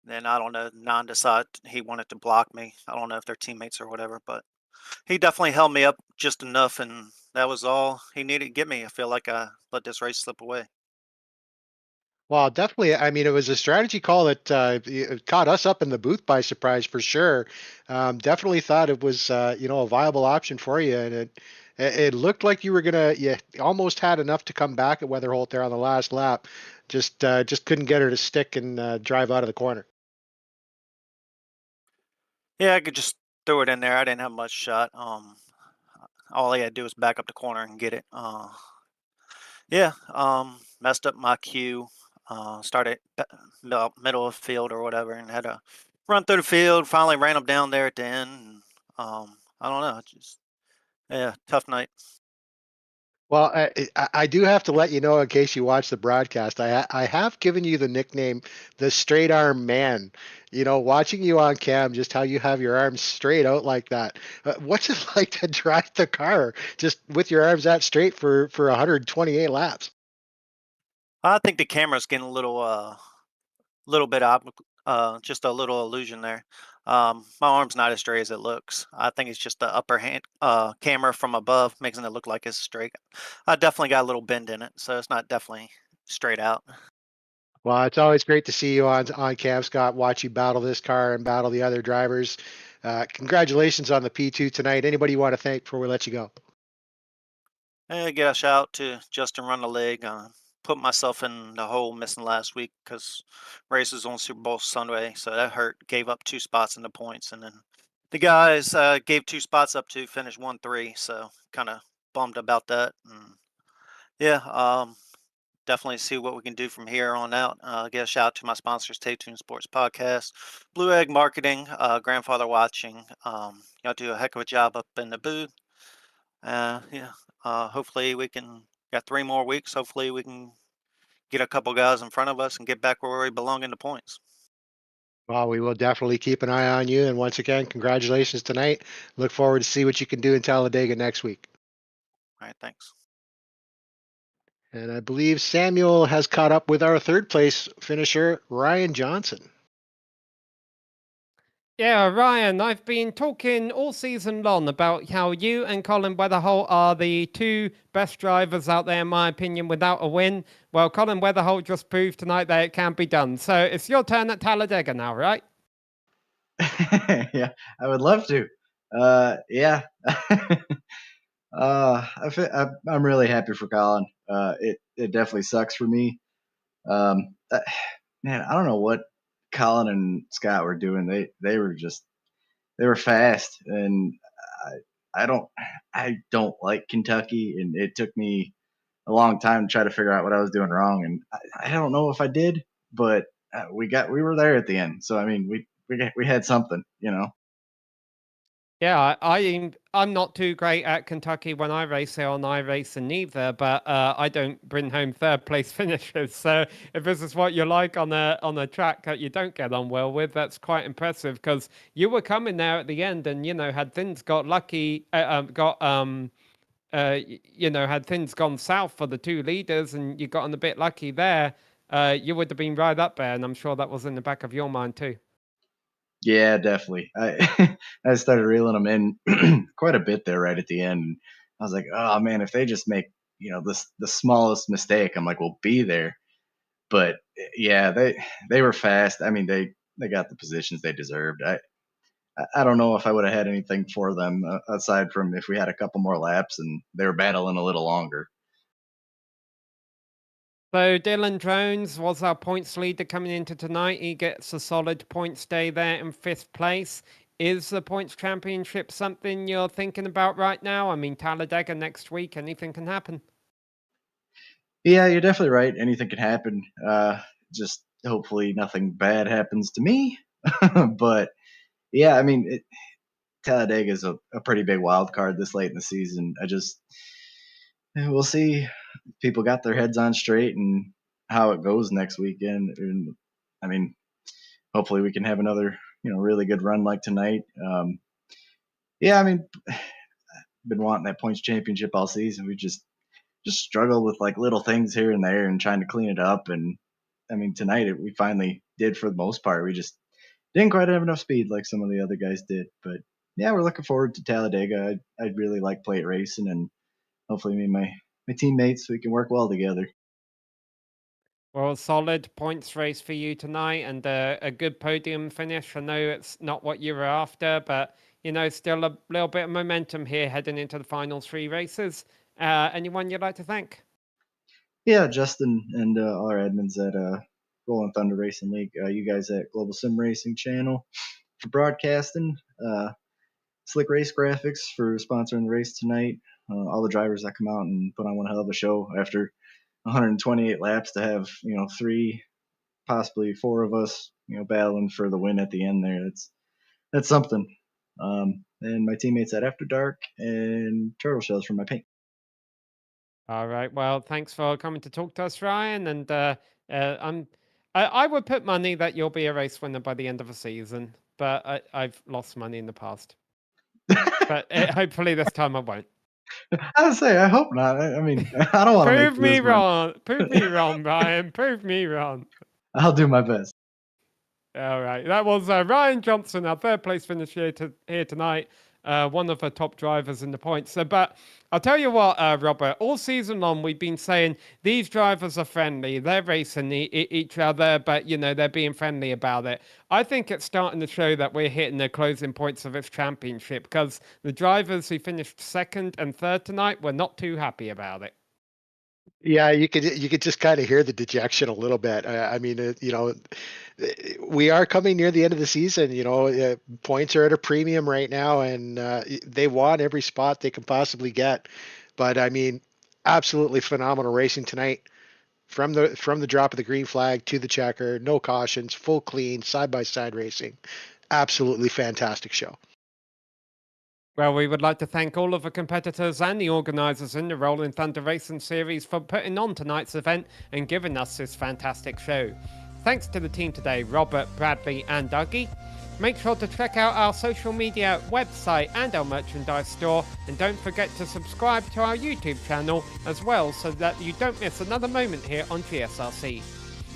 Then I don't know. Nan decided he wanted to block me. I don't know if they're teammates or whatever, but he definitely held me up just enough, and that was all he needed to get me. I feel like I let this race slip away. Well, definitely. I mean, it was a strategy call that it caught us up in the booth by surprise for sure. Definitely thought it was, a viable option for you, and it looked like you almost had enough to come back at Weatherholt there on the last lap. Just couldn't get her to stick and drive out of the corner. Yeah, I could just throw it in there. I didn't have much shot. All I had to do was back up the corner and get it. Yeah, messed up my cue. Started middle of the field or whatever, and had to run through the field. Finally ran them down there at the end. And, I don't know, just yeah, tough night. Well, I do have to let you know in case you watch the broadcast. I have given you the nickname, the straight arm man. Watching you on cam, just how you have your arms straight out like that. What's it like to drive the car just with your arms that straight for 128 laps? I think the camera's getting a little bit just a little illusion there. My arm's not as straight as it looks. I think it's just the upper hand camera from above making it look like it's straight. I definitely got a little bend in it, so it's not definitely straight out. Well, it's always great to see you on cam, Scott. Watch you battle this car and battle the other drivers. Congratulations on the P2 tonight. Anybody you want to thank before we let you go? Get a shout out to Justin Run the Leg. Put myself in the hole missing last week because races on Super Bowl Sunday, so that hurt. Gave up 2 spots in the points, and then the guys gave 2 spots up to finish 1-3. So kind of bummed about that. And yeah, definitely see what we can do from here on out. Get a shout out to my sponsors, Take Tune Sports Podcast, Blue Egg Marketing, Grandfather Watching. Y'all do a heck of a job up in the booth. Yeah. Hopefully we can got 3 more weeks. Hopefully we can get a couple guys in front of us and get back where we belong in the points. Well, we will definitely keep an eye on you. And once again, congratulations tonight. Look forward to see what you can do in Talladega next week. All right, thanks. And I believe Samuel has caught up with our third place finisher, Ryan Johnson. Yeah, Ryan, I've been talking all season long about how you and Colin Weatherholt are the 2 best drivers out there, in my opinion, without a win. Well, Colin Weatherholt just proved tonight that it can be done. So it's your turn at Talladega now, right? Yeah, I would love to. Yeah. I'm really happy for Colin. It definitely sucks for me. Man, I don't know what Colin and Scott were doing. They were fast, and I don't like Kentucky, and it took me a long time to try to figure out what I was doing wrong, and I don't know if I did, but we were there at the end. So I mean, we had something, you know. Yeah, I'm not too great at Kentucky when I race here on iRacing neither, but I don't bring home third place finishes. So if this is what you like on a track that you don't get on well with, that's quite impressive because you were coming there at the end, and had things got lucky, had things gone south for the 2 leaders, and you gotten a bit lucky there, you would have been right up there, and I'm sure that was in the back of your mind too. Yeah, definitely. I I started reeling them in quite a bit there right at the end. I was like, oh man, if they just make the smallest mistake, I'm like, we'll be there. But yeah, they were fast. I mean, they got the positions they deserved. I don't know if I would have had anything for them aside from if we had a couple more laps and they were battling a little longer. So Dylan Jones was our points leader coming into tonight. He gets a solid points day there in 5th place. Is the points championship something you're thinking about right now? I mean, Talladega next week, anything can happen. Yeah, you're definitely right. Anything can happen. Just hopefully nothing bad happens to me. But yeah, I mean, Talladega is a pretty big wild card this late in the season. We'll see. People got their heads on straight and how it goes next weekend. And I mean, hopefully we can have another really good run like tonight. Yeah, I mean, been wanting that points championship all season. We just struggle with like little things here and there and trying to clean it up. And I mean, tonight we finally did for the most part. We just didn't quite have enough speed like some of the other guys did. But yeah, we're looking forward to Talladega. I'd really like plate racing, and hopefully me and my teammates, we can work well together. Well, solid points race for you tonight and a good podium finish. I know it's not what you were after, but, still a little bit of momentum here heading into the final 3 races. Anyone you'd like to thank? Yeah, Justin and all our admins at Rolling Thunder Racing League, you guys at Global SimRacing Channel for broadcasting, Slick Race Graphics for sponsoring the race tonight, all the drivers that come out and put on one hell of a show after 128 laps to have 3, possibly 4 of us battling for the win at the end there. That's something. And my teammates at After Dark and Turtle Shells for my paint. All right. Well, thanks for coming to talk to us, Ryan. And I would put money that you'll be a race winner by the end of the season, but I've lost money in the past. But hopefully this time I won't. I would say I hope not. I mean, I don't want to make Prove me this one. wrong. Prove me wrong, Ryan. Prove me wrong. I'll do my best. All right. That was Ryan Johnson, our 3rd place finisher here tonight. One of the top drivers in the points. But I'll tell you what, Robert, all season long we've been saying these drivers are friendly. They're racing each other, but, they're being friendly about it. I think it's starting to show that we're hitting the closing points of this championship because the drivers who finished 2nd and 3rd tonight were not too happy about it. Yeah, you could just kind of hear the dejection a little bit. I mean, we are coming near the end of the season. Points are at a premium right now, and they want every spot they can possibly get. But I mean, absolutely phenomenal racing tonight. From the drop of the green flag to the checker, no cautions, full clean, side by side racing. Absolutely fantastic show. Well, we would like to thank all of the competitors and the organisers in the Rolling Thunder Racing Series for putting on tonight's event and giving us this fantastic show. Thanks to the team today, Robert, Bradley and Dougie. Make sure to check out our social media website and our merchandise store, and don't forget to subscribe to our YouTube channel as well so that you don't miss another moment here on GSRC.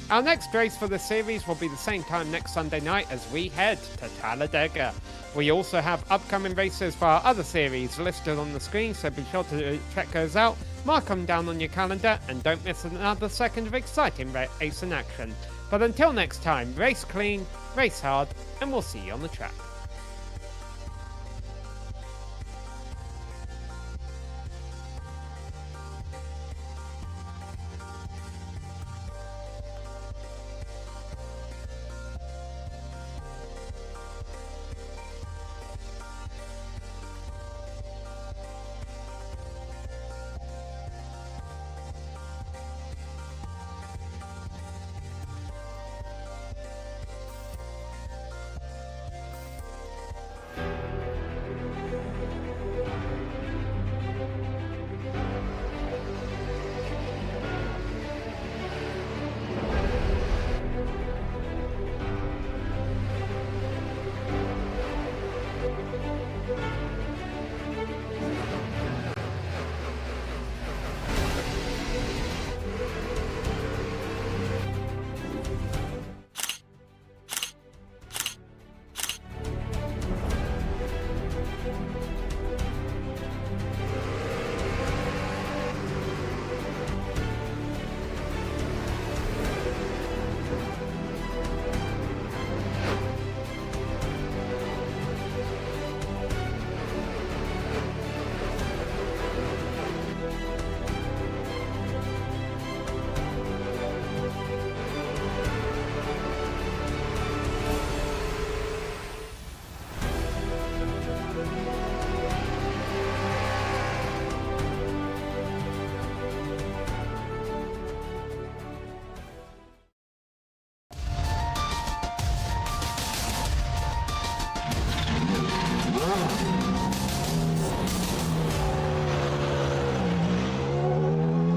Our next race for the series will be the same time next Sunday night as we head to Talladega. We also have upcoming races for our other series listed on the screen, so be sure to check those out, mark them down on your calendar, and don't miss another second of exciting racing action. But until next time, race clean, race hard, and we'll see you on the track.